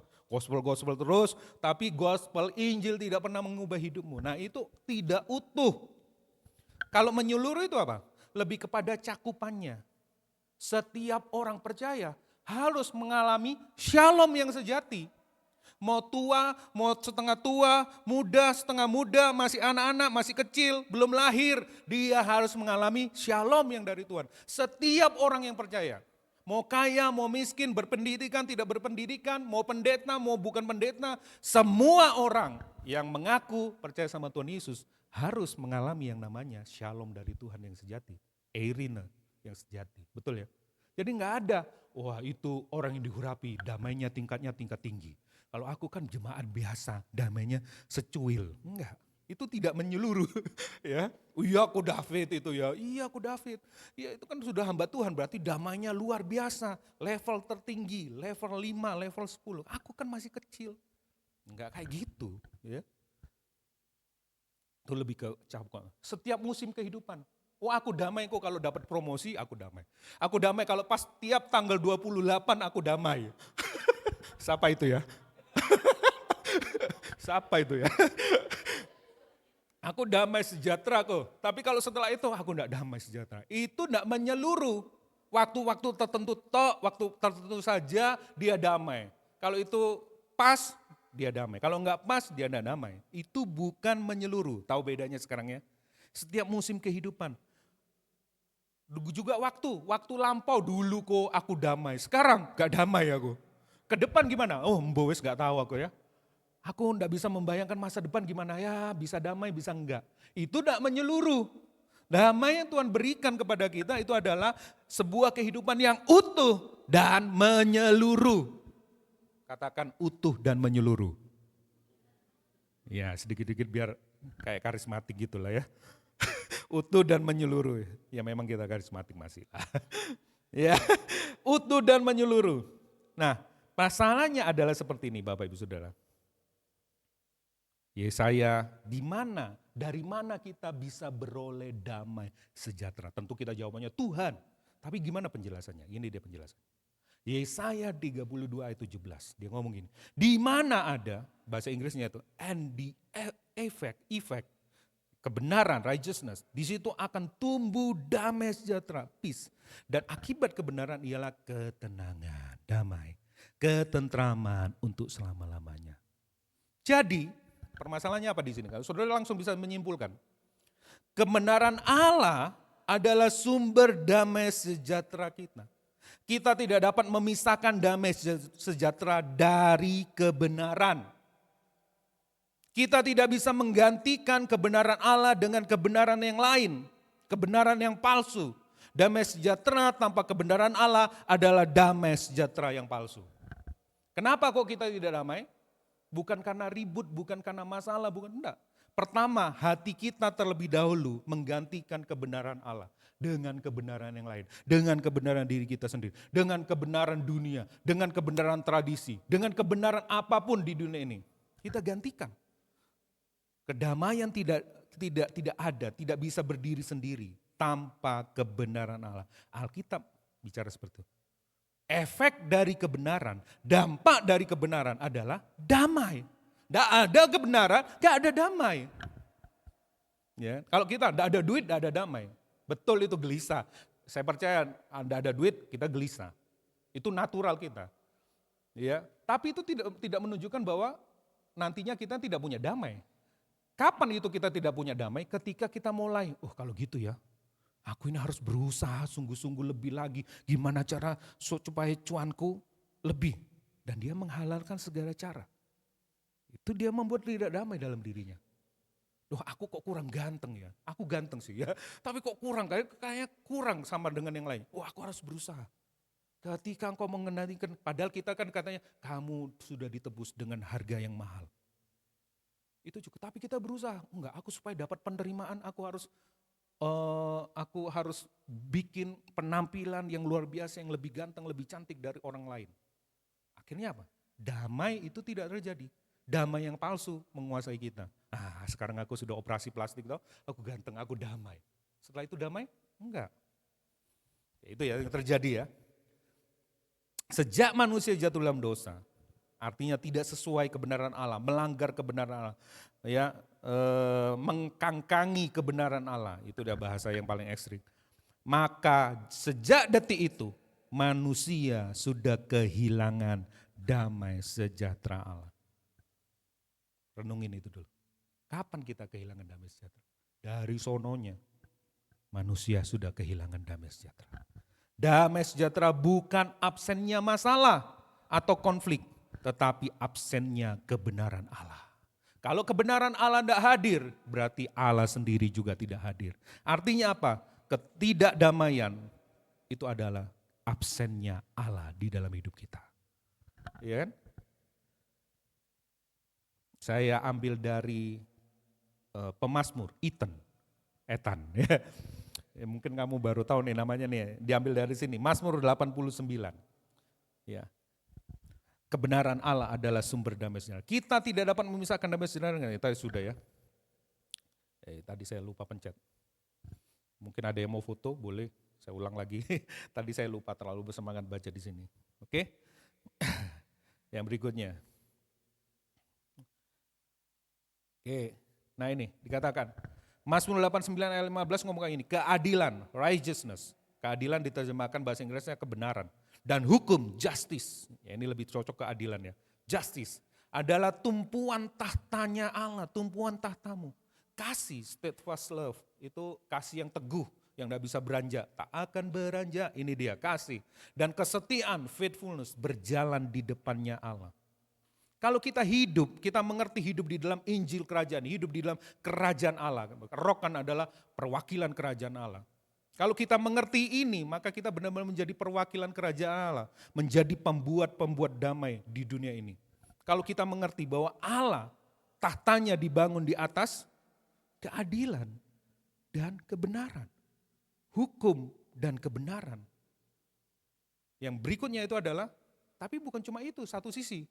terus, tapi gospel Injil tidak pernah mengubah hidupmu. Nah itu tidak utuh. Kalau menyeluruh itu apa? Lebih kepada cakupannya. Setiap orang percaya harus mengalami shalom yang sejati. Mau tua, mau setengah tua, muda, setengah muda, masih anak-anak, masih kecil, belum lahir. Dia harus mengalami shalom yang dari Tuhan. Setiap orang yang percaya. Mau kaya, mau miskin, berpendidikan, tidak berpendidikan, mau pendeta, mau bukan pendeta. Semua orang yang mengaku percaya sama Tuhan Yesus harus mengalami yang namanya shalom dari Tuhan yang sejati. Eirene yang sejati, betul ya? Jadi nggak ada, wah itu orang yang dihurapi, damainya tingkatnya tingkat tinggi. Kalau aku kan jemaat biasa, damainya secuil. Enggak, itu tidak menyeluruh. Ya, iya aku David itu ya, iya aku David. Ya itu kan sudah hamba Tuhan, berarti damainya luar biasa. Level tertinggi, level 5, level 10. Aku kan masih kecil. Enggak kayak gitu. Ya. Itu lebih ke cakupan. Setiap musim kehidupan. Oh aku damai kok kalau dapat promosi, aku damai. Aku damai kalau pas tiap tanggal 28 aku damai. Siapa itu ya? Siapa itu ya? Aku damai sejahtera kok. Tapi kalau setelah itu aku enggak damai sejahtera. Itu enggak menyeluruh. Waktu-waktu tertentu waktu tertentu saja dia damai. Kalau itu pas, dia damai. Kalau enggak pas, dia enggak damai. Itu bukan menyeluruh. Tahu bedanya sekarang ya? Setiap musim kehidupan. Juga waktu lampau dulu kok aku damai. Sekarang enggak damai aku. Ke depan gimana? Oh mbowes enggak tahu aku ya. Aku enggak bisa membayangkan masa depan gimana ya, bisa damai, bisa enggak. Itu enggak menyeluruh. Damai yang Tuhan berikan kepada kita itu adalah sebuah kehidupan yang utuh dan menyeluruh. Katakan utuh dan menyeluruh. Ya, sedikit-sedikit biar kayak karismatik gitu lah ya. Utuh dan menyeluruh. Ya memang kita karismatik masih. Ya, utuh dan menyeluruh. Nah, masalahnya adalah seperti ini Bapak Ibu Saudara. Yesaya, dari mana kita bisa beroleh damai sejahtera? Tentu kita jawabannya Tuhan. Tapi gimana penjelasannya? Ini dia penjelasan. Yesaya 32 ayat 17, dia ngomong gini. Di mana ada, bahasa Inggrisnya itu, and the effect, kebenaran, righteousness, di situ akan tumbuh damai sejahtera, peace. Dan akibat kebenaran ialah ketenangan, damai, ketentraman untuk selama-lamanya. Jadi, permasalahannya apa di sini? Saudara langsung bisa menyimpulkan. Kebenaran Allah adalah sumber damai sejahtera kita. Kita tidak dapat memisahkan damai sejahtera dari kebenaran. Kita tidak bisa menggantikan kebenaran Allah dengan kebenaran yang lain. Kebenaran yang palsu. Damai sejahtera tanpa kebenaran Allah adalah damai sejahtera yang palsu. Kenapa kok kita tidak damai? Bukan karena ribut, bukan karena masalah, bukan, enggak. Pertama, hati kita terlebih dahulu menggantikan kebenaran Allah dengan kebenaran yang lain. Dengan kebenaran diri kita sendiri, dengan kebenaran dunia, dengan kebenaran tradisi, dengan kebenaran apapun di dunia ini. Kita gantikan. Kedamaian tidak ada, tidak bisa berdiri sendiri tanpa kebenaran Allah. Alkitab bicara seperti itu. Efek dari kebenaran, dampak dari kebenaran adalah damai. Tidak ada kebenaran, tidak ada damai. Ya, kalau kita tidak ada duit, tidak ada damai. Betul itu gelisah. Saya percaya tidak ada duit, kita gelisah. Itu natural kita. Ya, tapi itu tidak menunjukkan bahwa nantinya kita tidak punya damai. Kapan itu kita tidak punya damai? Ketika kita mulai, kalau gitu ya, aku ini harus berusaha sungguh-sungguh lebih lagi. Gimana cara supaya cuanku lebih. Dan dia menghalalkan segala cara. Itu dia membuat tidak damai dalam dirinya. Loh, aku kok kurang ganteng ya? Aku ganteng sih ya, tapi kok kurang, kayak kurang sama dengan yang lain. Aku harus berusaha. Ketika engkau mengenalikan, padahal kita kan katanya, kamu sudah ditebus dengan harga yang mahal. Itu cukup, tapi kita berusaha. Enggak, aku supaya dapat penerimaan, aku harus bikin penampilan yang luar biasa, yang lebih ganteng, lebih cantik dari orang lain. Akhirnya apa? Damai itu tidak terjadi. Damai yang palsu menguasai kita. Sekarang aku sudah operasi plastik, aku ganteng, aku damai. Setelah itu damai? Enggak. Itu ya yang terjadi ya. Sejak manusia jatuh dalam dosa, artinya tidak sesuai kebenaran Allah, melanggar kebenaran Allah, ya, mengkangkangi kebenaran Allah, itu udah bahasa yang paling ekstrim. Maka sejak detik itu manusia sudah kehilangan damai sejahtera Allah. Renungin itu dulu. Kapan kita kehilangan damai sejahtera? Dari sononya manusia sudah kehilangan damai sejahtera. Damai sejahtera bukan absennya masalah atau konflik, tetapi absennya kebenaran Allah. Kalau kebenaran Allah tidak hadir, berarti Allah sendiri juga tidak hadir. Artinya apa? Ketidakdamaian itu adalah absennya Allah di dalam hidup kita. Ya kan? Saya ambil dari pemazmur, Ethan. Ya. Mungkin kamu baru tahu nih namanya nih, diambil dari sini, Mazmur 89. Ya. Kebenaran Allah adalah sumber damai sejahtera. Kita tidak dapat memisahkan damai sejahtera dengan tadi sudah ya. Tadi saya lupa pencet. Mungkin ada yang mau foto, boleh saya ulang lagi. Tadi saya lupa, terlalu bersemangat baca di sini. Oke? Yang berikutnya. Oke, nah ini dikatakan, Mazmur 89 ayat 15 ngomong kayak ini, keadilan, righteousness. Keadilan diterjemahkan bahasa Inggrisnya kebenaran. Dan hukum, justice. Ya, ini lebih cocok keadilan ya. Justice adalah tumpuan tahtanya Allah, tumpuan tahtamu. Kasih, steadfast love, itu kasih yang teguh, yang tidak bisa beranjak. Tak akan beranjak, ini dia kasih. Dan kesetiaan, faithfulness, berjalan di depannya Allah. Kalau kita hidup, kita mengerti hidup di dalam Injil kerajaan, hidup di dalam kerajaan Allah. Roh kan adalah perwakilan kerajaan Allah. Kalau kita mengerti ini, maka kita benar-benar menjadi perwakilan kerajaan Allah. Menjadi pembuat-pembuat damai di dunia ini. Kalau kita mengerti bahwa Allah tahtanya dibangun di atas keadilan dan kebenaran. Hukum dan kebenaran. Yang berikutnya itu adalah, tapi bukan cuma itu, satu sisi.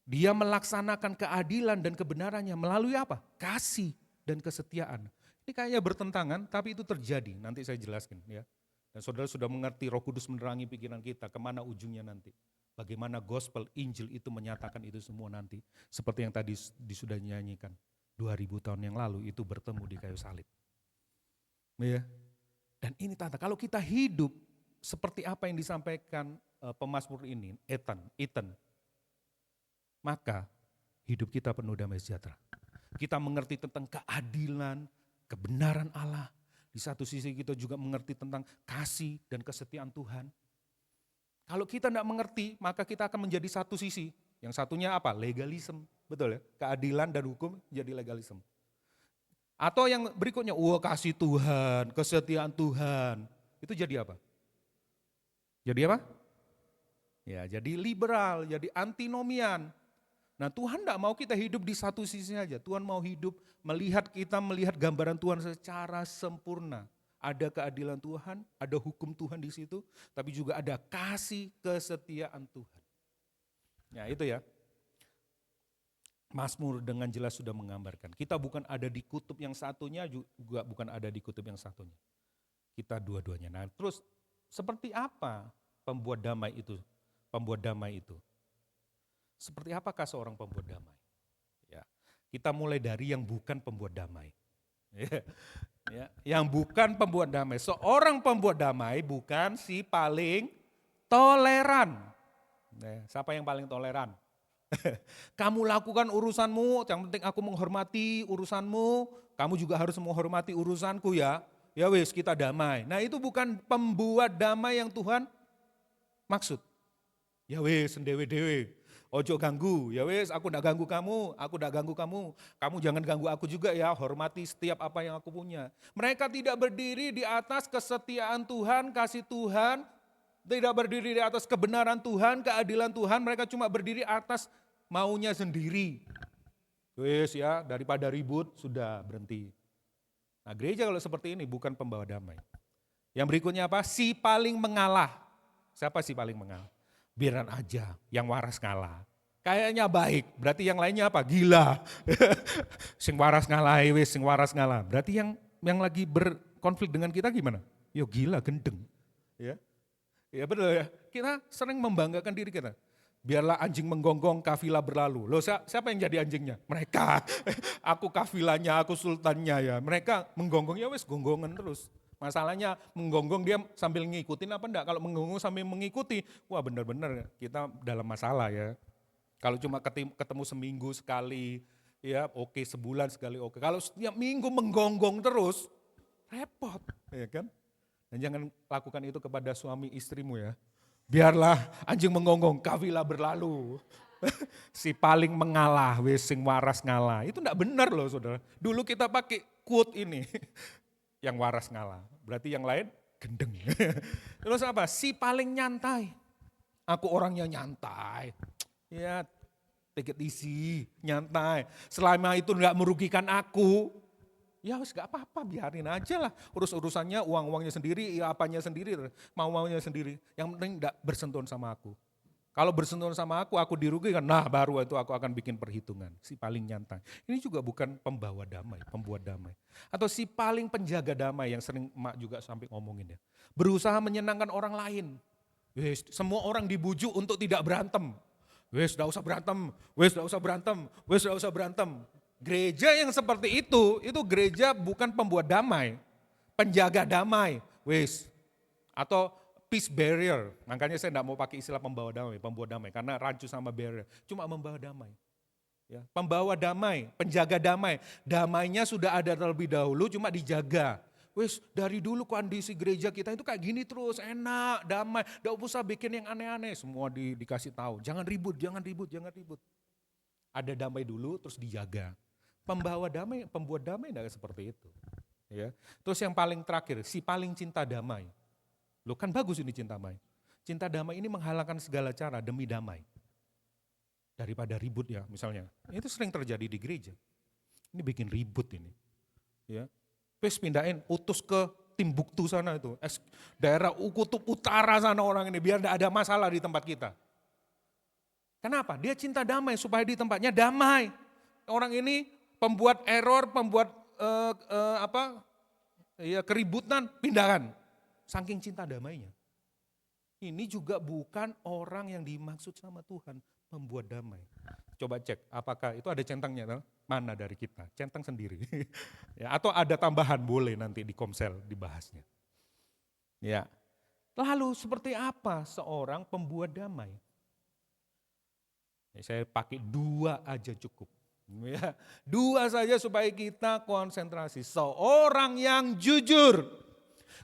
Dia melaksanakan keadilan dan kebenarannya melalui apa? Kasih dan kesetiaan. Ini kayaknya bertentangan, tapi itu terjadi. Nanti saya jelaskan ya. Dan saudara sudah mengerti Roh Kudus menerangi pikiran kita, kemana ujungnya nanti. Bagaimana gospel, Injil itu menyatakan itu semua nanti. Seperti yang tadi sudah nyanyikan. 2000 tahun yang lalu itu bertemu di kayu salib. Ya. Dan ini tanda, kalau kita hidup seperti apa yang disampaikan pemazmur ini, Ethan, maka hidup kita penuh damai sejahtera. Kita mengerti tentang keadilan, kebenaran Allah. Di satu sisi kita juga mengerti tentang kasih dan kesetiaan Tuhan. Kalau kita tidak mengerti, maka kita akan menjadi satu sisi. Yang satunya apa? Legalisme. Betul ya? Keadilan dan hukum jadi legalisme. Atau yang berikutnya, kasih Tuhan, kesetiaan Tuhan. Itu jadi apa? Jadi apa? Ya, jadi liberal, jadi antinomian. Nah, Tuhan tidak mau kita hidup di satu sisi saja. Tuhan mau hidup melihat gambaran Tuhan secara sempurna. Ada keadilan Tuhan, ada hukum Tuhan di situ, tapi juga ada kasih kesetiaan Tuhan. Ya, itu ya. Mazmur dengan jelas sudah menggambarkan. Kita bukan ada di kutub yang satunya, juga bukan ada di kutub yang satunya. Kita dua-duanya. Nah, terus seperti apa pembuat damai itu? Pembuat damai itu. Seperti apakah seorang pembuat damai? Ya, kita mulai dari yang bukan pembuat damai. Ya, yang bukan pembuat damai. Seorang pembuat damai bukan si paling toleran. Siapa yang paling toleran? Kamu lakukan urusanmu, yang penting aku menghormati urusanmu, kamu juga harus menghormati urusanku ya. Ya wis, kita damai. Nah, itu bukan pembuat damai yang Tuhan maksud. Ya wis, sendewe-dewe. Ojo ganggu, ya wes aku ndak ganggu kamu, aku ndak ganggu kamu. Kamu jangan ganggu aku juga ya, hormati setiap apa yang aku punya. Mereka tidak berdiri di atas kesetiaan Tuhan, kasih Tuhan, tidak berdiri di atas kebenaran Tuhan, keadilan Tuhan, mereka cuma berdiri atas maunya sendiri. Wes ya, daripada ribut sudah berhenti. Nah, gereja kalau seperti ini bukan pembawa damai. Yang berikutnya apa? Si paling mengalah. Siapa si paling mengalah? Biaran aja, yang waras ngalah. Kayaknya baik, berarti yang lainnya apa? Gila. Sing waras ngalah, sing waras ngalah. Berarti yang lagi berkonflik dengan kita gimana? Yo gila, gendeng. Ya betul ya. Kita sering membanggakan diri kita. Biarlah anjing menggonggong, kafilah berlalu. Loh siapa yang jadi anjingnya? Mereka. Aku kafilahnya, aku sultannya ya. Mereka menggonggong, ya wes gonggongan terus. Masalahnya menggonggong dia sambil ngikutin apa enggak? Kalau menggonggong sambil mengikuti, wah benar-benar kita dalam masalah ya. Kalau cuma ketemu seminggu sekali, ya oke, sebulan sekali oke. Kalau setiap minggu menggonggong terus, repot ya kan. Dan jangan lakukan itu kepada suami istrimu ya. Biarlah anjing menggonggong, kafilah berlalu. Si paling mengalah, sing waras ngalah. Itu enggak benar loh saudara. Dulu kita pakai quote ini. Yang waras ngalah, berarti yang lain gendeng. Terus apa? Si paling nyantai. Aku orangnya nyantai. Ya, take it easy, nyantai. Selama itu enggak merugikan aku, ya wis gak apa-apa, biarin aja lah. Urusannya, uangnya sendiri, ya apanya sendiri, mau-maunya sendiri. Yang penting enggak bersentuhan sama aku. Kalau bersentuhan sama aku dirugikan, nah baru itu aku akan bikin perhitungan. Si paling nyantai. Ini juga bukan pembawa damai, pembuat damai. Atau si paling penjaga damai yang sering emak juga sampai ngomongin ya. Berusaha menyenangkan orang lain. Wes, semua orang dibujuk untuk tidak berantem. Wes, gak usah berantem, wes gak usah berantem, wes gak usah berantem. Gereja yang seperti itu gereja bukan pembuat damai, penjaga damai. Wes, atau peace barrier, makanya saya tidak mau pakai istilah pembawa damai, pembuat damai, karena rancu sama barrier, cuma membawa damai. Ya, pembawa damai, penjaga damai, damainya sudah ada terlebih dahulu, cuma dijaga. Wes dari dulu kondisi gereja kita itu kayak gini terus, enak, damai, tidak usah bikin yang aneh-aneh, semua dikasih tahu, jangan ribut, jangan ribut, jangan ribut. Ada damai dulu terus dijaga. Pembuat damai enggak seperti itu. Ya. Terus yang paling terakhir, si paling cinta damai. Loh kan bagus ini cinta damai. Cinta damai ini menghalalkan segala cara demi damai. Daripada ribut ya misalnya. Itu sering terjadi di gereja. Ini bikin ribut ini. Ya. Terus pindahin, utus ke Timbuktu sana itu. Daerah kutub utara sana orang ini, biar tidak ada masalah di tempat kita. Kenapa? Dia cinta damai supaya di tempatnya damai. Orang ini pembuat error, pembuat keributan, pindahkan. Saking cinta damainya. Ini juga bukan orang yang dimaksud sama Tuhan, membuat damai. Coba cek, apakah itu ada centangnya? Mana dari kita? Centang sendiri. Ya, atau ada tambahan, boleh nanti di Komsel dibahasnya. Ya. Lalu seperti apa seorang pembuat damai? Ya, saya pakai 2 aja cukup. Ya, 2 saja supaya kita konsentrasi. Seorang yang jujur.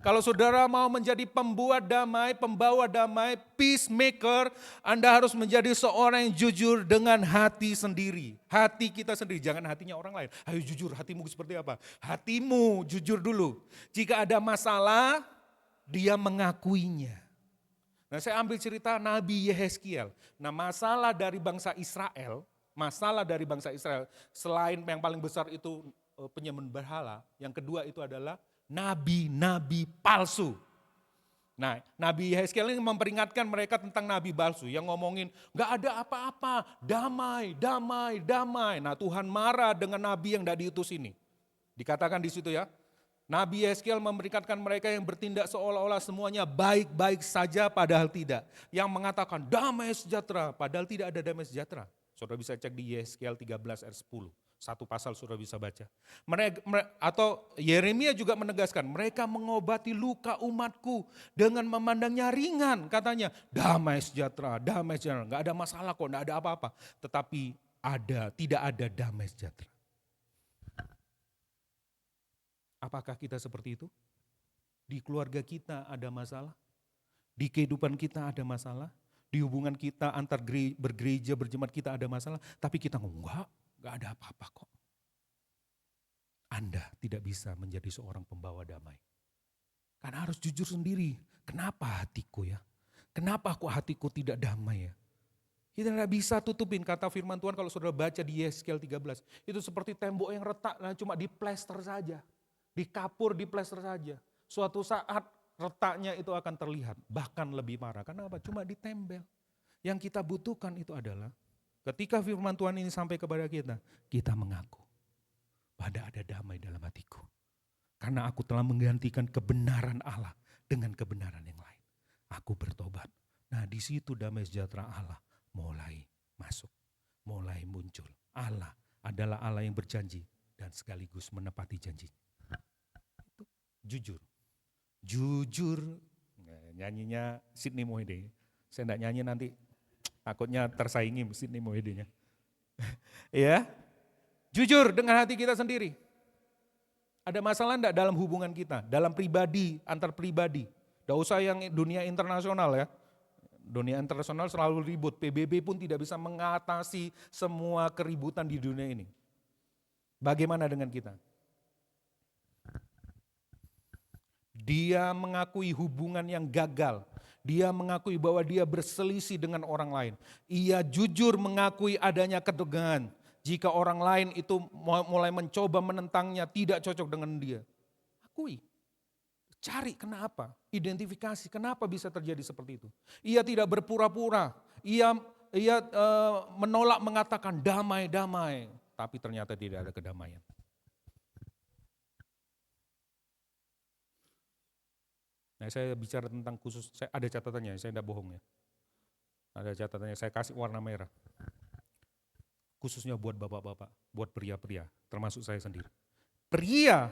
Kalau saudara mau menjadi pembuat damai, pembawa damai, peacemaker, Anda harus menjadi seorang yang jujur dengan hati sendiri. Hati kita sendiri, jangan hatinya orang lain. Ayo jujur, hatimu seperti apa? Hatimu jujur dulu. Jika ada masalah, dia mengakuinya. Nah, saya ambil cerita Nabi Yehezkiel. Nah, masalah dari bangsa Israel, selain yang paling besar itu penyembelihan berhala, yang kedua itu adalah nabi-nabi palsu. Nah, Nabi Yehezkiel ini memperingatkan mereka tentang nabi palsu yang ngomongin gak ada apa-apa, damai, damai, damai. Nah, Tuhan marah dengan nabi yang tidak diutus ini. Dikatakan di situ ya, Nabi Yehezkiel memperingatkan mereka yang bertindak seolah-olah semuanya baik-baik saja padahal tidak. Yang mengatakan damai sejahtera padahal tidak ada damai sejahtera. Saudara bisa cek di Yehezkiel 13 ayat 10. Satu pasal sudah bisa baca. Atau Yeremia juga menegaskan, mereka mengobati luka umatku dengan memandangnya ringan. Katanya, damai sejahtera, Gak ada masalah kok, gak ada apa-apa. Tetapi tidak ada damai sejahtera. Apakah kita seperti itu? Di keluarga kita ada masalah? Di kehidupan kita ada masalah? Di hubungan kita antar bergereja, berjemaat kita ada masalah? Tapi kita enggak ada apa-apa kok. Anda tidak bisa menjadi seorang pembawa damai. Karena harus jujur sendiri. Kenapa hatiku ya? Kenapa kok hatiku tidak damai ya? Kita tidak bisa tutupin kata firman Tuhan kalau saudara baca di Yehezkiel 13. Itu seperti tembok yang retak cuma diplester saja. Dikapur, diplester saja. Suatu saat retaknya itu akan terlihat. Bahkan lebih parah. Kenapa? Cuma ditempel. Yang kita butuhkan itu adalah ketika firman Tuhan ini sampai kepada kita mengaku pada ada damai dalam hatiku. Karena aku telah menggantikan kebenaran Allah dengan kebenaran yang lain. Aku bertobat. Nah, di situ damai sejahtera Allah mulai masuk, mulai muncul. Allah adalah Allah yang berjanji dan sekaligus menepati janji. Itu jujur. Jujur. Nyanyinya Sidney Mohede. Saya enggak nyanyi nanti. Takutnya tersaingi Sidney Mohede-nya. Ya, jujur dengan hati kita sendiri. Ada masalah enggak dalam hubungan kita, dalam pribadi, antar pribadi. Enggak usah yang dunia internasional ya. Dunia internasional selalu ribut, PBB pun tidak bisa mengatasi semua keributan di dunia ini. Bagaimana dengan kita? Dia mengakui hubungan yang gagal. Dia mengakui bahwa dia berselisih dengan orang lain. Ia jujur mengakui adanya ketegangan. Jika orang lain itu mulai mencoba menentangnya, tidak cocok dengan dia. Akui. Cari kenapa. Identifikasi kenapa bisa terjadi seperti itu. Ia tidak berpura-pura. Ia menolak mengatakan damai-damai. Tapi ternyata tidak ada kedamaian. Nah, saya bicara tentang khusus, ada catatannya, saya tidak bohong ya. Ada catatannya, saya kasih warna merah. Khususnya buat bapak-bapak, buat pria-pria, termasuk saya sendiri. Pria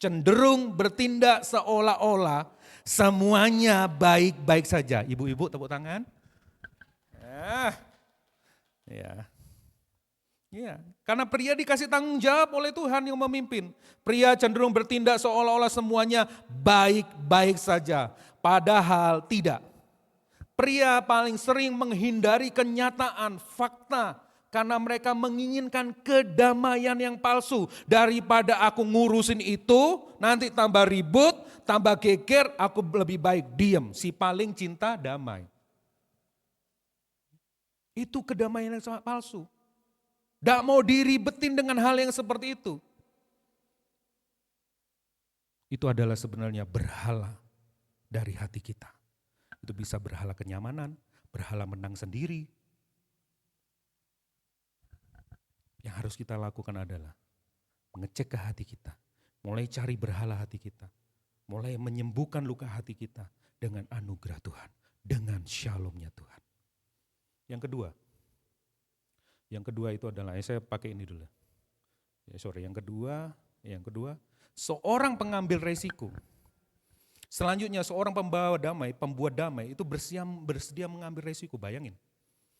cenderung bertindak seolah-olah semuanya baik-baik saja. Ibu-ibu tepuk tangan. Ya, karena pria dikasih tanggung jawab oleh Tuhan yang memimpin. Pria cenderung bertindak seolah-olah semuanya baik-baik saja. Padahal tidak. Pria paling sering menghindari kenyataan, fakta. Karena mereka menginginkan kedamaian yang palsu. Daripada aku ngurusin itu, nanti tambah ribut, tambah geger, aku lebih baik diem. Si paling cinta damai. Itu kedamaian yang sangat palsu. Tidak mau diribetin dengan hal yang seperti itu. Itu adalah sebenarnya berhala dari hati kita. Itu bisa berhala kenyamanan, berhala menang sendiri. Yang harus kita lakukan adalah mengecek ke hati kita, mulai cari berhala hati kita, mulai menyembuhkan luka hati kita dengan anugerah Tuhan, dengan shalomnya Tuhan. Yang kedua itu adalah, saya pakai ini dulu. Yang kedua, seorang pengambil resiko. Selanjutnya seorang pembawa damai, pembuat damai itu bersedia mengambil resiko, bayangin.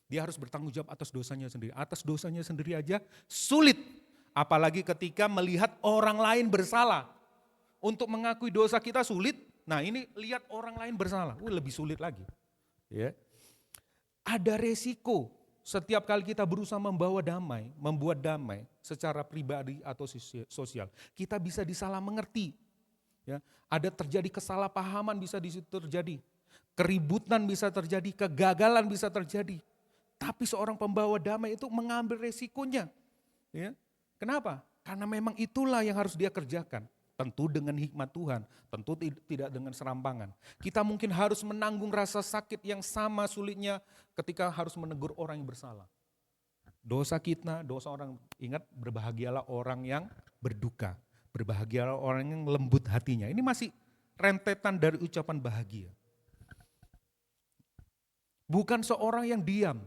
Dia harus bertanggung jawab atas dosanya sendiri. Atas dosanya sendiri aja sulit. Apalagi ketika melihat orang lain bersalah. Untuk mengakui dosa kita sulit. Nah ini lihat orang lain bersalah. Lebih sulit lagi. Ya. Ada resiko. Setiap kali kita berusaha membawa damai, membuat damai secara pribadi atau sosial. Kita bisa disalah mengerti. Ya. Ada terjadi kesalahpahaman bisa di situ terjadi. Keributan bisa terjadi, kegagalan bisa terjadi. Tapi seorang pembawa damai itu mengambil resikonya. Ya. Kenapa? Karena memang itulah yang harus dia kerjakan. Tentu dengan hikmat Tuhan, tentu tidak dengan serampangan. Kita mungkin harus menanggung rasa sakit yang sama sulitnya ketika harus menegur orang yang bersalah. Dosa kita, dosa orang, ingat berbahagialah orang yang berduka. Berbahagialah orang yang lembut hatinya. Ini masih rentetan dari ucapan bahagia. Bukan seorang yang diam,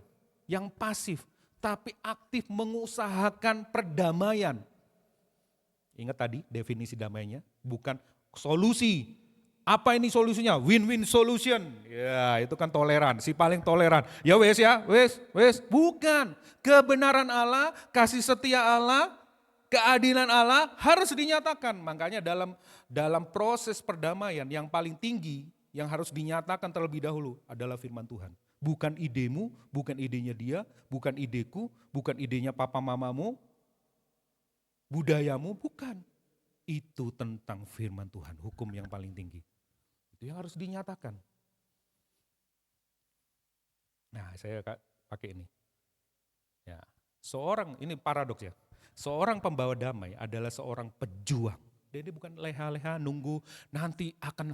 yang pasif, tapi aktif mengusahakan perdamaian. Ingat tadi definisi damainya, bukan solusi. Apa ini solusinya? Win-win solution. Ya itu kan toleran, si paling toleran. Ya wes. Bukan. Kebenaran Allah, kasih setia Allah, keadilan Allah harus dinyatakan. Makanya dalam proses perdamaian yang paling tinggi, yang harus dinyatakan terlebih dahulu adalah firman Tuhan. Bukan idemu, bukan idenya dia, bukan ideku, bukan idenya papa mamamu, budayamu, bukan. Itu tentang firman Tuhan, hukum yang paling tinggi. Itu yang harus dinyatakan. Nah saya pakai ini. Ya, ini paradoks ya. Seorang pembawa damai adalah seorang pejuang. Jadi bukan leha-leha nunggu nanti akan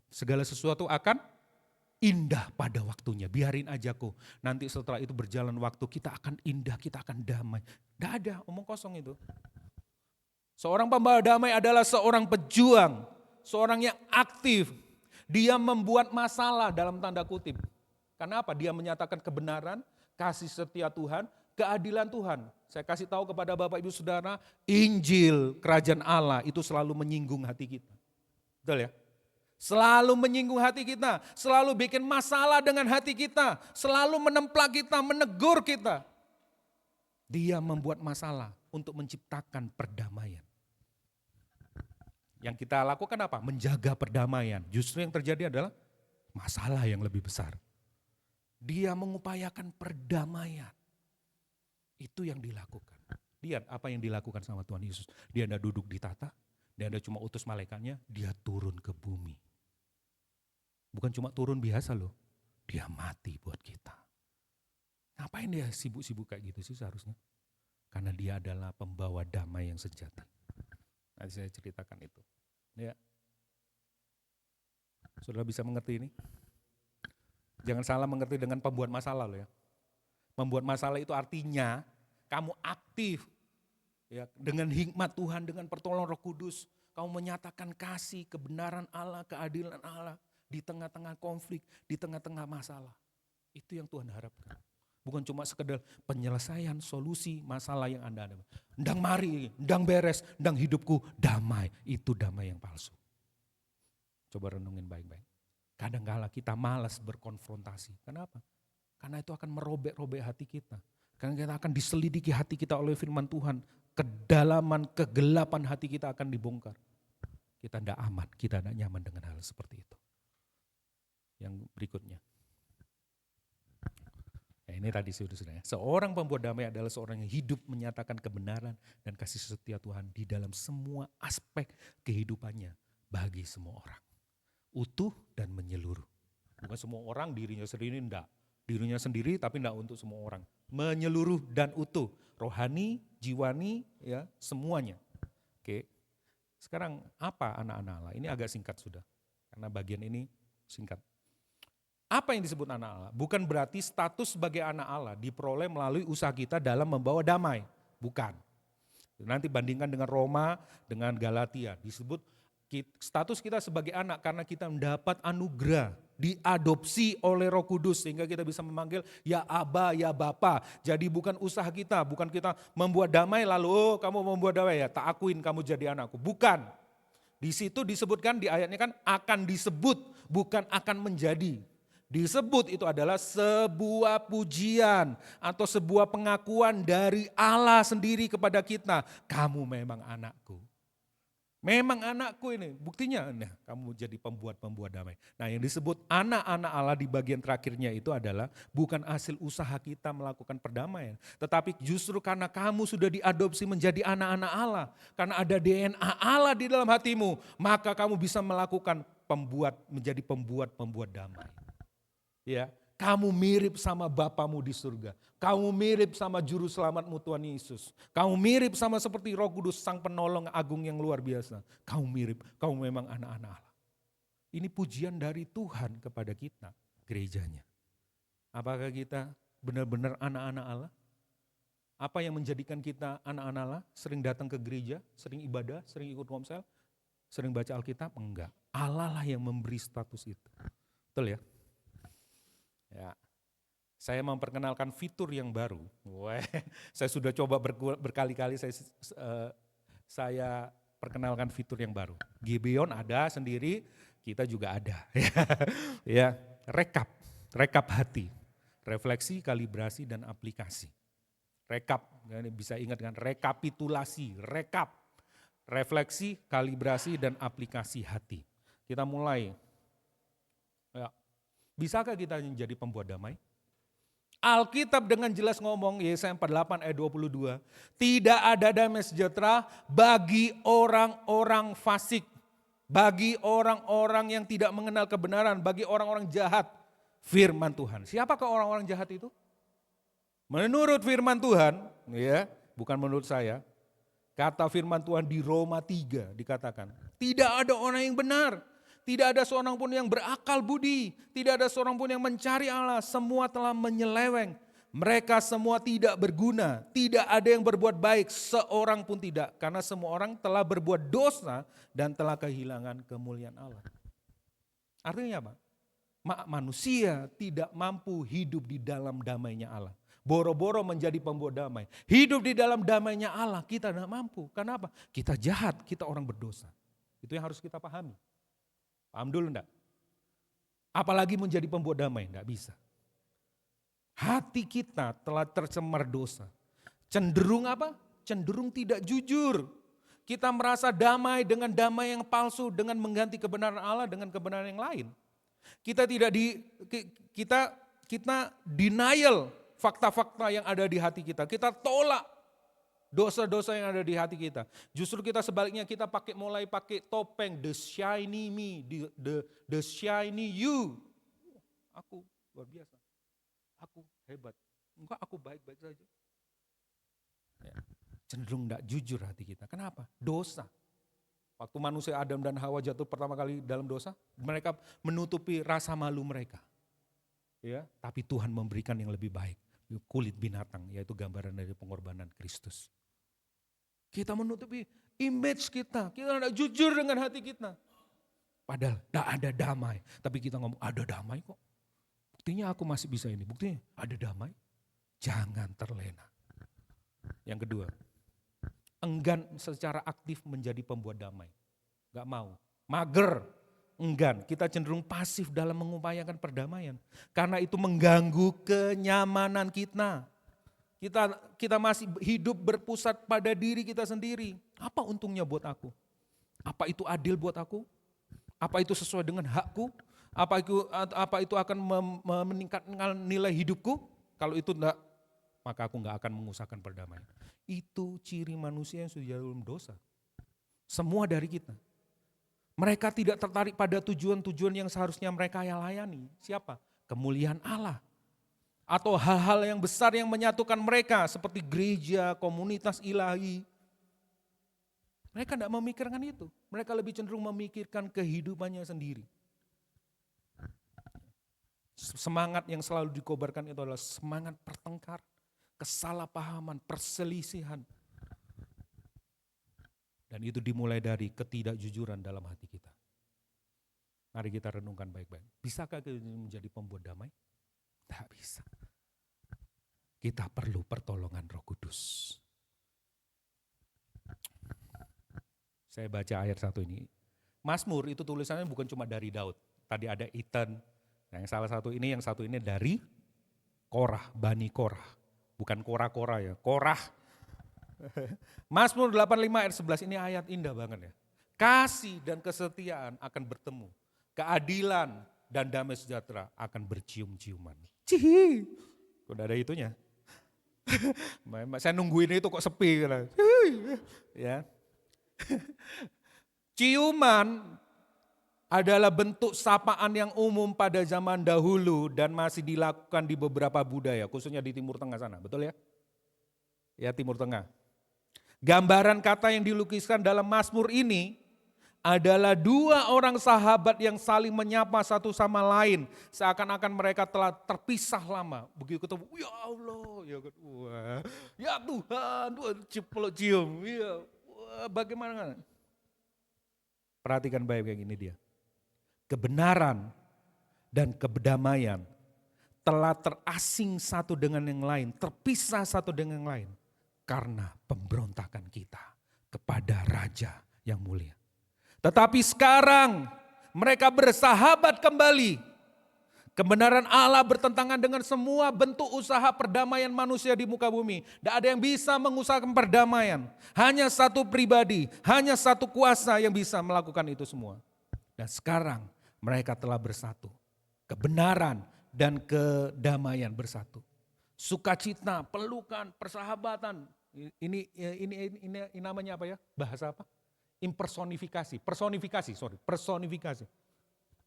segala sesuatu akan indah pada waktunya, biarin aja kok. Nanti setelah itu berjalan waktu kita akan indah, kita akan damai. Tidak ada, omong kosong itu. Seorang pembawa damai adalah seorang pejuang, seorang yang aktif. Dia membuat masalah dalam tanda kutip. Karena apa? Dia menyatakan kebenaran, kasih setia Tuhan, keadilan Tuhan. Saya kasih tahu kepada Bapak Ibu Saudara, Injil Kerajaan Allah itu selalu menyinggung hati kita. Betul ya? Selalu menyinggung hati kita, selalu bikin masalah dengan hati kita, selalu menemplak kita, menegur kita. Dia membuat masalah untuk menciptakan perdamaian. Yang kita lakukan apa? Menjaga perdamaian. Justru yang terjadi adalah masalah yang lebih besar. Dia mengupayakan perdamaian. Itu yang dilakukan. Lihat apa yang dilakukan sama Tuhan Yesus. Dia tidak duduk di tata, dia tidak cuma utus malaikatnya, dia turun ke bumi. Bukan cuma turun biasa loh, dia mati buat kita. Ngapain dia sibuk-sibuk kayak gitu sih seharusnya? Karena dia adalah pembawa damai yang sejati. Nanti saya ceritakan itu. Ya. Saudara bisa mengerti ini? Jangan salah mengerti dengan pembuat masalah loh ya. Membuat masalah itu artinya kamu aktif ya, dengan hikmat Tuhan, dengan pertolongan Roh Kudus. Kamu menyatakan kasih, kebenaran Allah, keadilan Allah. Di tengah-tengah konflik, di tengah-tengah masalah. Itu yang Tuhan harapkan. Bukan cuma sekedar penyelesaian solusi masalah yang Anda ada. Ndang mari, ndang beres, ndang hidupku damai. Itu damai yang palsu. Coba renungin baik-baik. Kadang-kala kita malas berkonfrontasi. Kenapa? Karena itu akan merobek-robek hati kita. Karena kita akan diselidiki hati kita oleh firman Tuhan. Kedalaman, kegelapan hati kita akan dibongkar. Kita tidak aman, kita tidak nyaman dengan hal seperti itu. Yang berikutnya. Ya, ini ini tadi saudara-saudara. Seorang pembuat damai adalah seorang yang hidup menyatakan kebenaran dan kasih setia Tuhan di dalam semua aspek kehidupannya bagi semua orang. Utuh dan menyeluruh. Bukan semua orang dirinya sendiri, enggak. Dirinya sendiri tapi enggak untuk semua orang. Menyeluruh dan utuh. Rohani, jiwani, ya semuanya. Oke. Sekarang apa anak-anak Allah? Ini agak singkat sudah. Karena bagian ini singkat. Apa yang disebut anak Allah? Bukan berarti status sebagai anak Allah diperoleh melalui usaha kita dalam membawa damai. Bukan. Nanti bandingkan dengan Roma, dengan Galatia. Disebut status kita sebagai anak karena kita mendapat anugerah. Diadopsi oleh Roh Kudus sehingga kita bisa memanggil ya Aba, ya Bapa. Jadi bukan usaha kita, bukan kita membuat damai lalu kamu membuat damai ya tak akuin kamu jadi anakku. Bukan. Di situ disebutkan di ayatnya kan akan disebut, bukan akan menjadi. Disebut itu adalah sebuah pujian atau sebuah pengakuan dari Allah sendiri kepada kita. Kamu memang anakku. Memang anakku ini. Buktinya kamu jadi pembuat damai. Nah yang disebut anak-anak Allah di bagian terakhirnya itu adalah bukan hasil usaha kita melakukan perdamaian. Tetapi justru karena kamu sudah diadopsi menjadi anak-anak Allah. Karena ada DNA Allah di dalam hatimu. Maka kamu bisa melakukan menjadi pembuat damai. Ya, kamu mirip sama Bapamu di surga. Kamu mirip sama Juru Selamatmu Tuhan Yesus. Kamu mirip sama seperti Roh Kudus Sang Penolong Agung yang luar biasa. Kamu mirip, kamu memang anak-anak Allah. Ini pujian dari Tuhan kepada kita, gerejanya. Apakah kita benar-benar anak-anak Allah? Apa yang menjadikan kita anak-anak Allah? Sering datang ke gereja, sering ibadah, sering ikut komsel, sering baca Alkitab? Enggak. Allah lah yang memberi status itu. Betul ya? Ya, saya memperkenalkan fitur yang baru. Saya sudah coba berkali-kali saya perkenalkan fitur yang baru. Gibeon ada sendiri, kita juga ada. Ya, rekap hati, refleksi, kalibrasi dan aplikasi. Rekap, bisa ingat kan? Rekapitulasi, refleksi, kalibrasi dan aplikasi hati. Kita mulai. Ya. Bisakah kita menjadi pembuat damai? Alkitab dengan jelas ngomong, Yesaya 48 ayat 22, tidak ada damai sejahtera bagi orang-orang fasik, bagi orang-orang yang tidak mengenal kebenaran, bagi orang-orang jahat. Firman Tuhan. Siapakah orang-orang jahat itu? Menurut firman Tuhan, ya, bukan menurut saya, kata firman Tuhan di Roma 3 dikatakan, tidak ada orang yang benar. Tidak ada seorang pun yang berakal budi, tidak ada seorang pun yang mencari Allah, semua telah menyeleweng. Mereka semua tidak berguna, tidak ada yang berbuat baik, seorang pun tidak. Karena semua orang telah berbuat dosa dan telah kehilangan kemuliaan Allah. Artinya apa? Manusia tidak mampu hidup di dalam damainya Allah. Boro-boro menjadi pembuat damai. Hidup di dalam damainya Allah kita tidak mampu. Kenapa? Kita jahat, kita orang berdosa. Itu yang harus kita pahami. Paham dulu enggak? Apalagi menjadi pembuat damai, enggak bisa. Hati kita telah tercemar dosa. Cenderung apa? Cenderung tidak jujur. Kita merasa damai dengan damai yang palsu dengan mengganti kebenaran Allah dengan kebenaran yang lain. Kita denial fakta-fakta yang ada di hati kita. Kita tolak dosa-dosa yang ada di hati kita. Justru kita sebaliknya kita mulai pakai topeng, the shiny me, the shiny you. Aku luar biasa, aku hebat, enggak aku baik-baik saja. Ya, cenderung tidak jujur hati kita. Kenapa? Dosa. Waktu manusia Adam dan Hawa jatuh pertama kali dalam dosa, mereka menutupi rasa malu mereka. Ya, tapi Tuhan memberikan yang lebih baik, kulit binatang, yaitu gambaran dari pengorbanan Kristus. Kita menutupi image kita tidak jujur dengan hati kita. Padahal tidak ada damai, tapi kita ngomong ada damai kok. Buktinya aku masih bisa ini, buktinya ada damai. Jangan terlena. Yang kedua, enggan secara aktif menjadi pembuat damai. Gak mau, mager, enggan. Kita cenderung pasif dalam mengupayakan perdamaian. Karena itu mengganggu kenyamanan kita. Kita masih hidup berpusat pada diri kita sendiri. Apa untungnya buat aku? Apa itu adil buat aku? Apa itu sesuai dengan hakku? Apa itu akan meningkatkan nilai hidupku? Kalau itu enggak, maka aku enggak akan mengusahakan perdamaian. Itu ciri manusia yang sudah dalam dosa. Semua dari kita. Mereka tidak tertarik pada tujuan-tujuan yang seharusnya mereka layani. Siapa? Kemuliaan Allah. Atau hal-hal yang besar yang menyatukan mereka seperti gereja, komunitas ilahi. Mereka tidak memikirkan itu. Mereka lebih cenderung memikirkan kehidupannya sendiri. Semangat yang selalu dikobarkan itu adalah semangat pertengkar, kesalahpahaman, perselisihan. Dan itu dimulai dari ketidakjujuran dalam hati kita. Mari kita renungkan baik-baik. Bisakah kita menjadi pembuat damai? Tidak bisa. Kita perlu pertolongan Roh Kudus. Saya baca ayat 1 ini. Mazmur itu tulisannya bukan cuma dari Daud. Tadi ada Ethan. Yang satu ini dari Korah, Bani Korah. Bukan Korah-Korah ya, Korah. Mazmur 85 ayat 11 ini ayat indah banget ya. Kasih dan kesetiaan akan bertemu. Keadilan dan damai sejahtera akan bercium-ciuman. Cihi, udah ada itunya. Saya nungguin itu kok sepi. Ya. Ciuman adalah bentuk sapaan yang umum pada zaman dahulu dan masih dilakukan di beberapa budaya, khususnya di Timur Tengah sana, betul ya? Ya, Timur Tengah. Gambaran kata yang dilukiskan dalam Mazmur ini adalah dua orang sahabat yang saling menyapa satu sama lain, seakan-akan mereka telah terpisah lama. Begitu ketemu, ya Allah, ya, wah, ya Tuhan, peluk cium, ya, wah, bagaimana? Perhatikan baik-baik ini dia. Kebenaran dan kedamaian telah terasing satu dengan yang lain, terpisah satu dengan yang lain. Karena pemberontakan kita kepada Raja yang mulia. Tetapi sekarang mereka bersahabat kembali. Kebenaran Allah bertentangan dengan semua bentuk usaha perdamaian manusia di muka bumi. Tidak ada yang bisa mengusahakan perdamaian. Hanya satu pribadi, hanya satu kuasa yang bisa melakukan itu semua. Dan sekarang mereka telah bersatu. Kebenaran dan kedamaian bersatu. Sukacita, pelukan, persahabatan. Ini namanya apa ya? Bahasa apa? Personifikasi.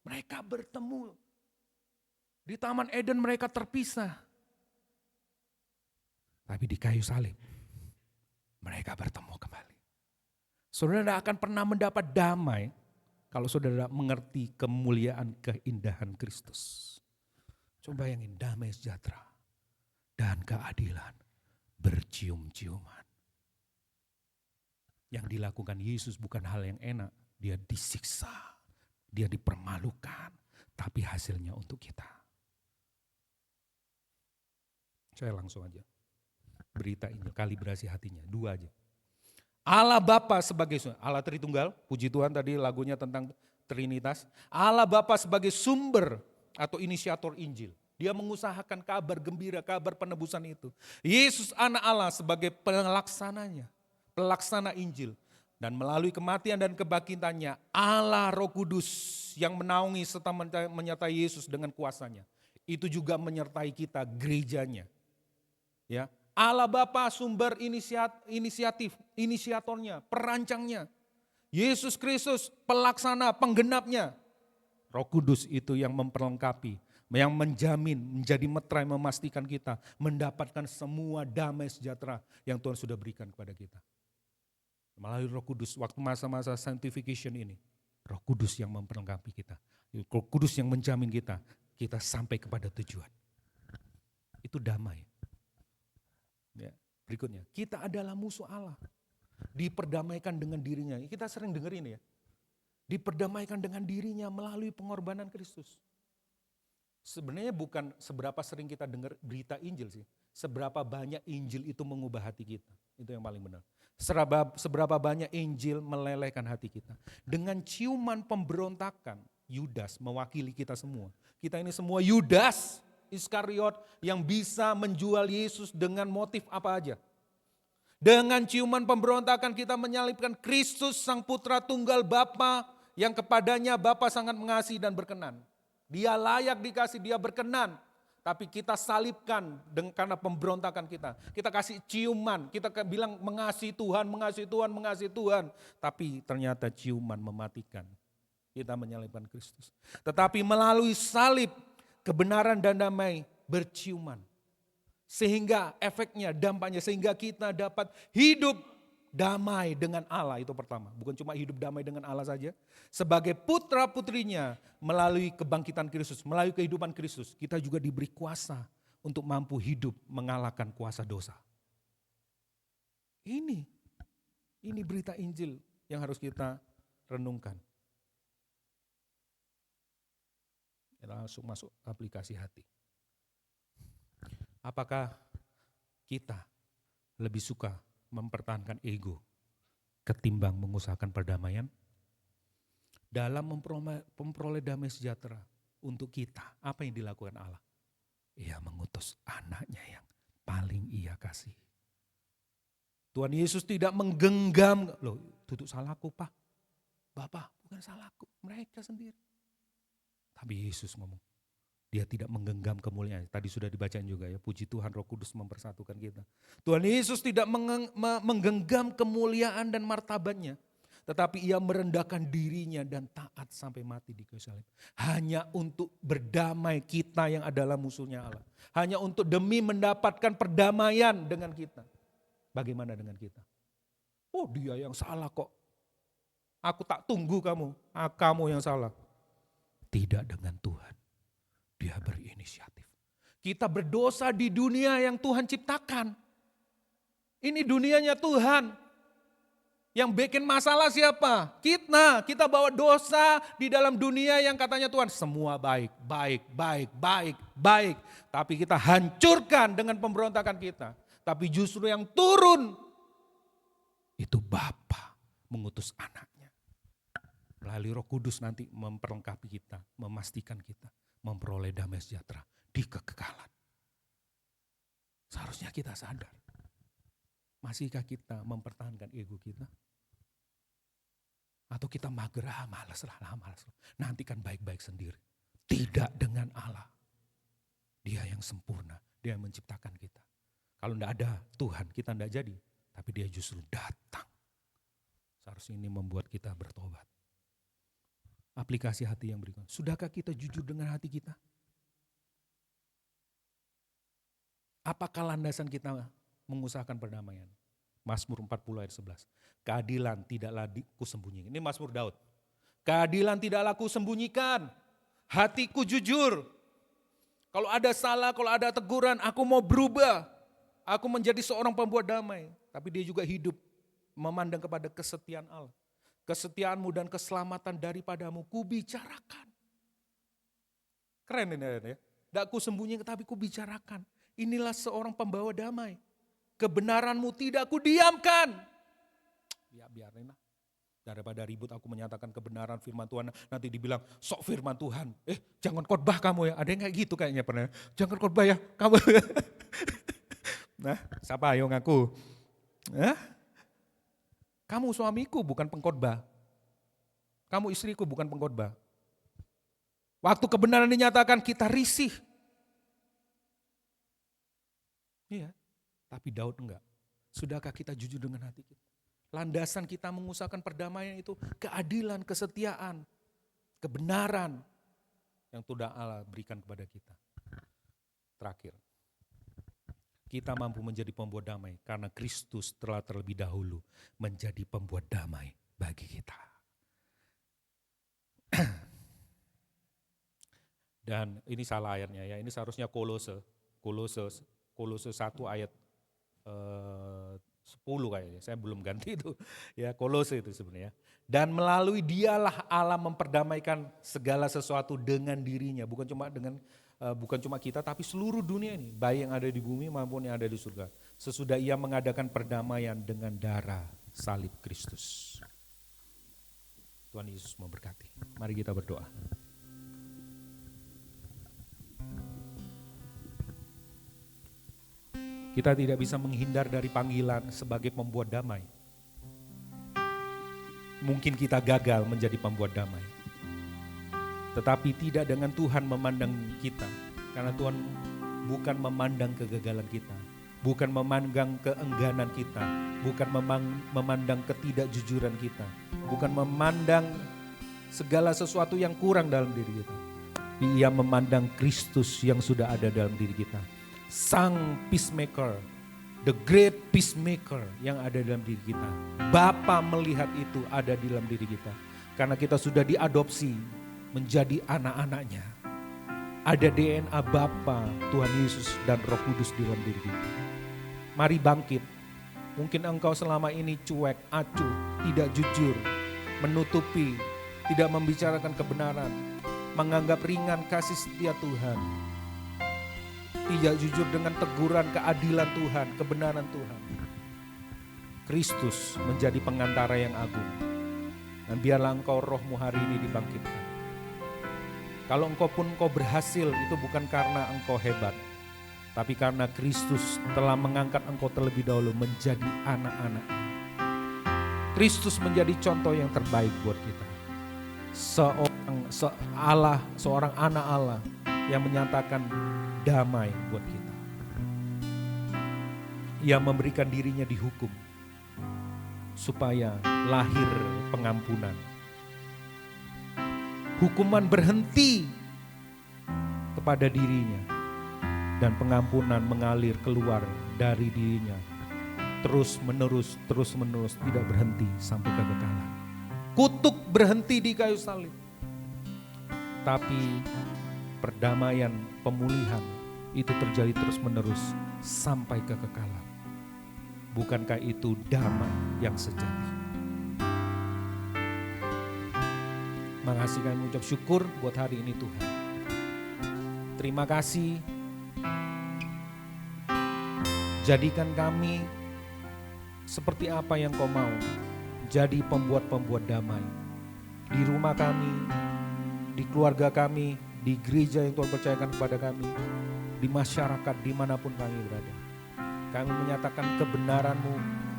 Mereka bertemu. Di Taman Eden mereka terpisah. Tapi di kayu salib mereka bertemu kembali. Saudara tidak akan pernah mendapat damai kalau saudara mengerti kemuliaan keindahan Kristus. Coba bayangin, damai sejahtera dan keadilan bercium-ciuman. Yang dilakukan Yesus bukan hal yang enak. Dia disiksa, dia dipermalukan, tapi hasilnya untuk kita. Saya langsung aja. Berita ini, kalibrasi hatinya, 2 aja. Allah Bapa sebagai, Allah Tritunggal, puji Tuhan tadi lagunya tentang Trinitas. Allah Bapa sebagai sumber atau inisiator Injil. Dia mengusahakan kabar gembira, kabar penebusan itu. Yesus anak Allah sebagai pelaksananya, pelaksana Injil. Dan melalui kematian dan kebangkitannya, Allah Roh Kudus yang menaungi serta menyertai Yesus dengan kuasanya. Itu juga menyertai kita, gerejanya. Ya, Allah Bapa sumber inisiatornya, perancangnya. Yesus Kristus pelaksana, penggenapnya. Roh Kudus itu yang memperlengkapi, yang menjamin, menjadi meterai memastikan kita mendapatkan semua damai sejahtera yang Tuhan sudah berikan kepada kita. Melalui Roh Kudus, waktu masa-masa sanctification ini, Roh Kudus yang memperlengkapi kita. Roh Kudus yang menjamin kita sampai kepada tujuan. Itu damai. Ya, berikutnya, kita adalah musuh Allah. Diperdamaikan dengan dirinya. Kita sering dengar ini ya. Diperdamaikan dengan dirinya melalui pengorbanan Kristus. Sebenarnya bukan seberapa sering kita dengar berita Injil sih. Seberapa banyak Injil itu mengubah hati kita. Itu yang paling benar. Seberapa banyak Injil melelehkan hati kita. Dengan ciuman pemberontakan, Yudas mewakili kita semua. Kita ini semua Yudas Iskariot yang bisa menjual Yesus dengan motif apa aja. Dengan ciuman pemberontakan kita menyalibkan Kristus Sang Putra Tunggal Bapa yang kepadanya Bapa sangat mengasihi dan berkenan. Dia layak dikasih, dia berkenan. Tapi kita salibkan karena pemberontakan kita. Kita kasih ciuman, kita bilang mengasihi Tuhan, mengasihi Tuhan, mengasihi Tuhan. Tapi ternyata ciuman mematikan. Kita menyalibkan Kristus. Tetapi melalui salib, kebenaran dan damai berciuman. Sehingga efeknya, dampaknya, sehingga kita dapat hidup damai dengan Allah, itu pertama. Bukan cuma hidup damai dengan Allah saja. Sebagai putra putrinya melalui kebangkitan Kristus, melalui kehidupan Kristus, kita juga diberi kuasa untuk mampu hidup mengalahkan kuasa dosa. Ini berita Injil yang harus kita renungkan. Kita langsung masuk aplikasi hati. Apakah kita lebih suka mempertahankan ego ketimbang mengusahakan perdamaian? Dalam memperoleh damai sejahtera untuk kita, apa yang dilakukan Allah? Ia mengutus anaknya yang paling ia kasih. Tuhan Yesus tidak menggenggam, loh itu salahku Pak, Bapak bukan salahku, mereka sendiri. Tapi Yesus ngomong, dia tidak menggenggam kemuliaan. Tadi sudah dibacain juga ya, puji Tuhan Roh Kudus mempersatukan kita. Tuhan Yesus tidak menggenggam kemuliaan dan martabatnya. Tetapi ia merendahkan dirinya dan taat sampai mati di kayu salib. Hanya untuk berdamai kita yang adalah musuhnya Allah. Hanya untuk demi mendapatkan perdamaian dengan kita. Bagaimana dengan kita? Oh dia yang salah kok. Aku tak tunggu kamu, kamu yang salah. Tidak dengan Tuhan. Dia berinisiatif. Kita berdosa di dunia yang Tuhan ciptakan. Ini dunianya Tuhan. Yang bikin masalah siapa? Kita bawa dosa di dalam dunia yang katanya Tuhan semua baik. Tapi kita hancurkan dengan pemberontakan kita. Tapi justru yang turun itu Bapa mengutus anaknya. Melalui Roh Kudus nanti memperlengkapi kita, memastikan kita memperoleh damai sejahtera di kekekalan. Seharusnya kita sadar. Masihkah kita mempertahankan ego kita? Atau kita mager, malas lah. Nanti kan baik-baik sendiri. Tidak dengan Allah. Dia yang sempurna, dia yang menciptakan kita. Kalau tidak ada Tuhan, kita tidak jadi. Tapi dia justru datang. Seharusnya ini membuat kita bertobat. Aplikasi hati yang berikutnya. Sudahkah kita jujur dengan hati kita? Apakah landasan kita mengusahakan perdamaian? Mazmur 40 ayat 11. Keadilan tidaklah kusembunyikan. Ini Mazmur Daud. Keadilan tidaklah kusembunyikan. Hatiku jujur. Kalau ada salah, kalau ada teguran, aku mau berubah. Aku menjadi seorang pembuat damai. Tapi dia juga hidup memandang kepada kesetiaan Allah. Kesetiaanmu dan keselamatan daripadamu kubicarakan. Keren ini ya. Tidak kusembunyikan tapi kubicarakan. Inilah seorang pembawa damai. Kebenaranmu tidak kudiamkan. Ya biarin lah. Daripada ribut aku menyatakan kebenaran firman Tuhan. Nanti dibilang sok firman Tuhan. Jangan khotbah kamu ya. Ada yang kayak gitu kayaknya pernah. Jangan khotbah ya kamu. Nah siapa ayo ngaku. Kamu suamiku bukan pengkhotbah. Kamu istriku bukan pengkhotbah. Waktu kebenaran dinyatakan kita risih. Iya. Tapi Daud enggak. Sudahkah kita jujur dengan hati kita? Landasan kita mengusahakan perdamaian itu keadilan, kesetiaan, kebenaran yang sudah Allah berikan kepada kita. Terakhir, kita mampu menjadi pembuat damai karena Kristus telah terlebih dahulu menjadi pembuat damai bagi kita. Dan ini salah ayatnya ya, ini seharusnya Kolose 1 ayat 10 kayaknya, saya belum ganti itu. Ya Kolose itu sebenarnya. Dan melalui dialah Allah memperdamaikan segala sesuatu dengan dirinya, bukan cuma kita tapi seluruh dunia ini, baik yang ada di bumi maupun yang ada di surga. Sesudah ia mengadakan perdamaian dengan darah salib Kristus. Tuhan Yesus memberkati. Mari kita berdoa. Kita tidak bisa menghindar dari panggilan sebagai pembuat damai. Mungkin kita gagal menjadi pembuat damai. Tetapi tidak dengan Tuhan memandang kita. Karena Tuhan bukan memandang kegagalan kita, bukan memandang keengganan kita, bukan memandang ketidakjujuran kita, bukan memandang segala sesuatu yang kurang dalam diri kita. Ia memandang Kristus yang sudah ada dalam diri kita. Sang peacemaker, the great peacemaker yang ada dalam diri kita. Bapa melihat itu ada di dalam diri kita. Karena kita sudah diadopsi menjadi anak-anaknya. Ada DNA Bapa, Tuhan Yesus dan Roh Kudus di dalam diri kita. Mari bangkit. Mungkin engkau selama ini cuek, acuh, tidak jujur, menutupi, tidak membicarakan kebenaran, menganggap ringan kasih setia Tuhan. Tidak jujur dengan teguran keadilan Tuhan, kebenaran Tuhan. Kristus menjadi pengantara yang agung. Dan biarlah engkau rohmu hari ini dibangkitkan. Kalau engkau berhasil, itu bukan karena engkau hebat. Tapi karena Kristus telah mengangkat engkau terlebih dahulu menjadi anak-anak. Kristus menjadi contoh yang terbaik buat kita. Seorang anak Allah yang menyatakan damai buat kita. Ia memberikan dirinya dihukum supaya lahir pengampunan. Hukuman berhenti kepada dirinya dan pengampunan mengalir keluar dari dirinya. Terus menerus, tidak berhenti sampai kekekalan. Kutuk berhenti di kayu salib. Tapi perdamaian, pemulihan itu terjadi terus menerus sampai kekekalan. Bukankah itu damai yang sejati? Makasih kami mengucap syukur buat hari ini Tuhan. Terima kasih. Jadikan kami seperti apa yang Kau mau. Jadi pembuat-pembuat damai. Di rumah kami, di keluarga kami, di gereja yang Tuhan percayakan kepada kami, di masyarakat dimanapun kami berada. Kami menyatakan kebenaran-Mu,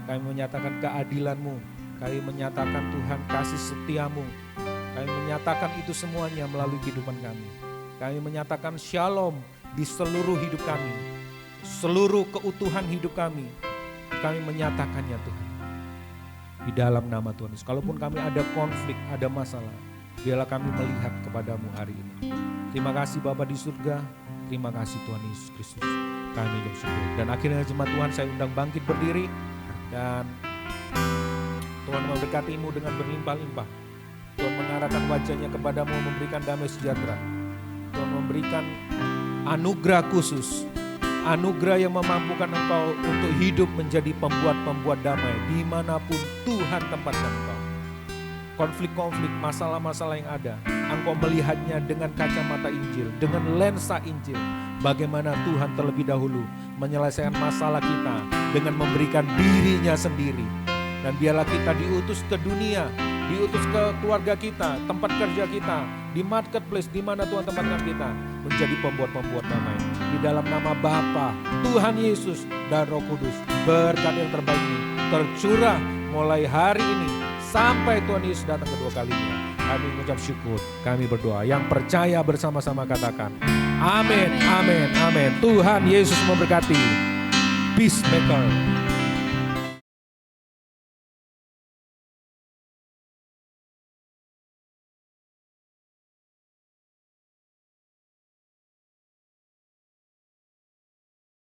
kami menyatakan keadilan-Mu, kami menyatakan Tuhan kasih setia-Mu, kami menyatakan itu semuanya melalui kehidupan kami. Kami menyatakan shalom di seluruh hidup kami, seluruh keutuhan hidup kami menyatakannya Tuhan. Di dalam nama Tuhan Yesus. Kalaupun kami ada konflik, ada masalah, biarlah kami melihat kepadamu hari ini. Terima kasih Bapa di surga, terima kasih Tuhan Yesus Kristus. Kami bersyukur. Dan akhirnya jemaat Tuhan saya undang bangkit berdiri. Dan Tuhan memberkatimu dengan berlimpah-limpah. Tuhan mengarahkan wajahnya kepadamu, memberikan damai sejahtera. Tuhan memberikan anugerah khusus. Anugerah yang memampukan engkau untuk hidup menjadi pembuat-pembuat damai dimanapun Tuhan tempatkan engkau. Konflik-konflik, masalah-masalah yang ada, engkau melihatnya dengan kacamata Injil, dengan lensa Injil. Bagaimana Tuhan terlebih dahulu menyelesaikan masalah kita dengan memberikan dirinya sendiri. Dan biarlah kita diutus ke dunia, diutus ke keluarga kita, tempat kerja kita, di marketplace di mana Tuhan tempatkan kita menjadi pembuat-pembuat damai. Di dalam nama Bapa, Tuhan Yesus dan Roh Kudus, berkat yang terbaik ini tercurah mulai hari ini sampai Tuhan Yesus datang kedua kalinya. Kami mengucap syukur, kami berdoa. Yang percaya bersama-sama katakan, amin, amin, amin. Tuhan Yesus memberkati. Peacemaker.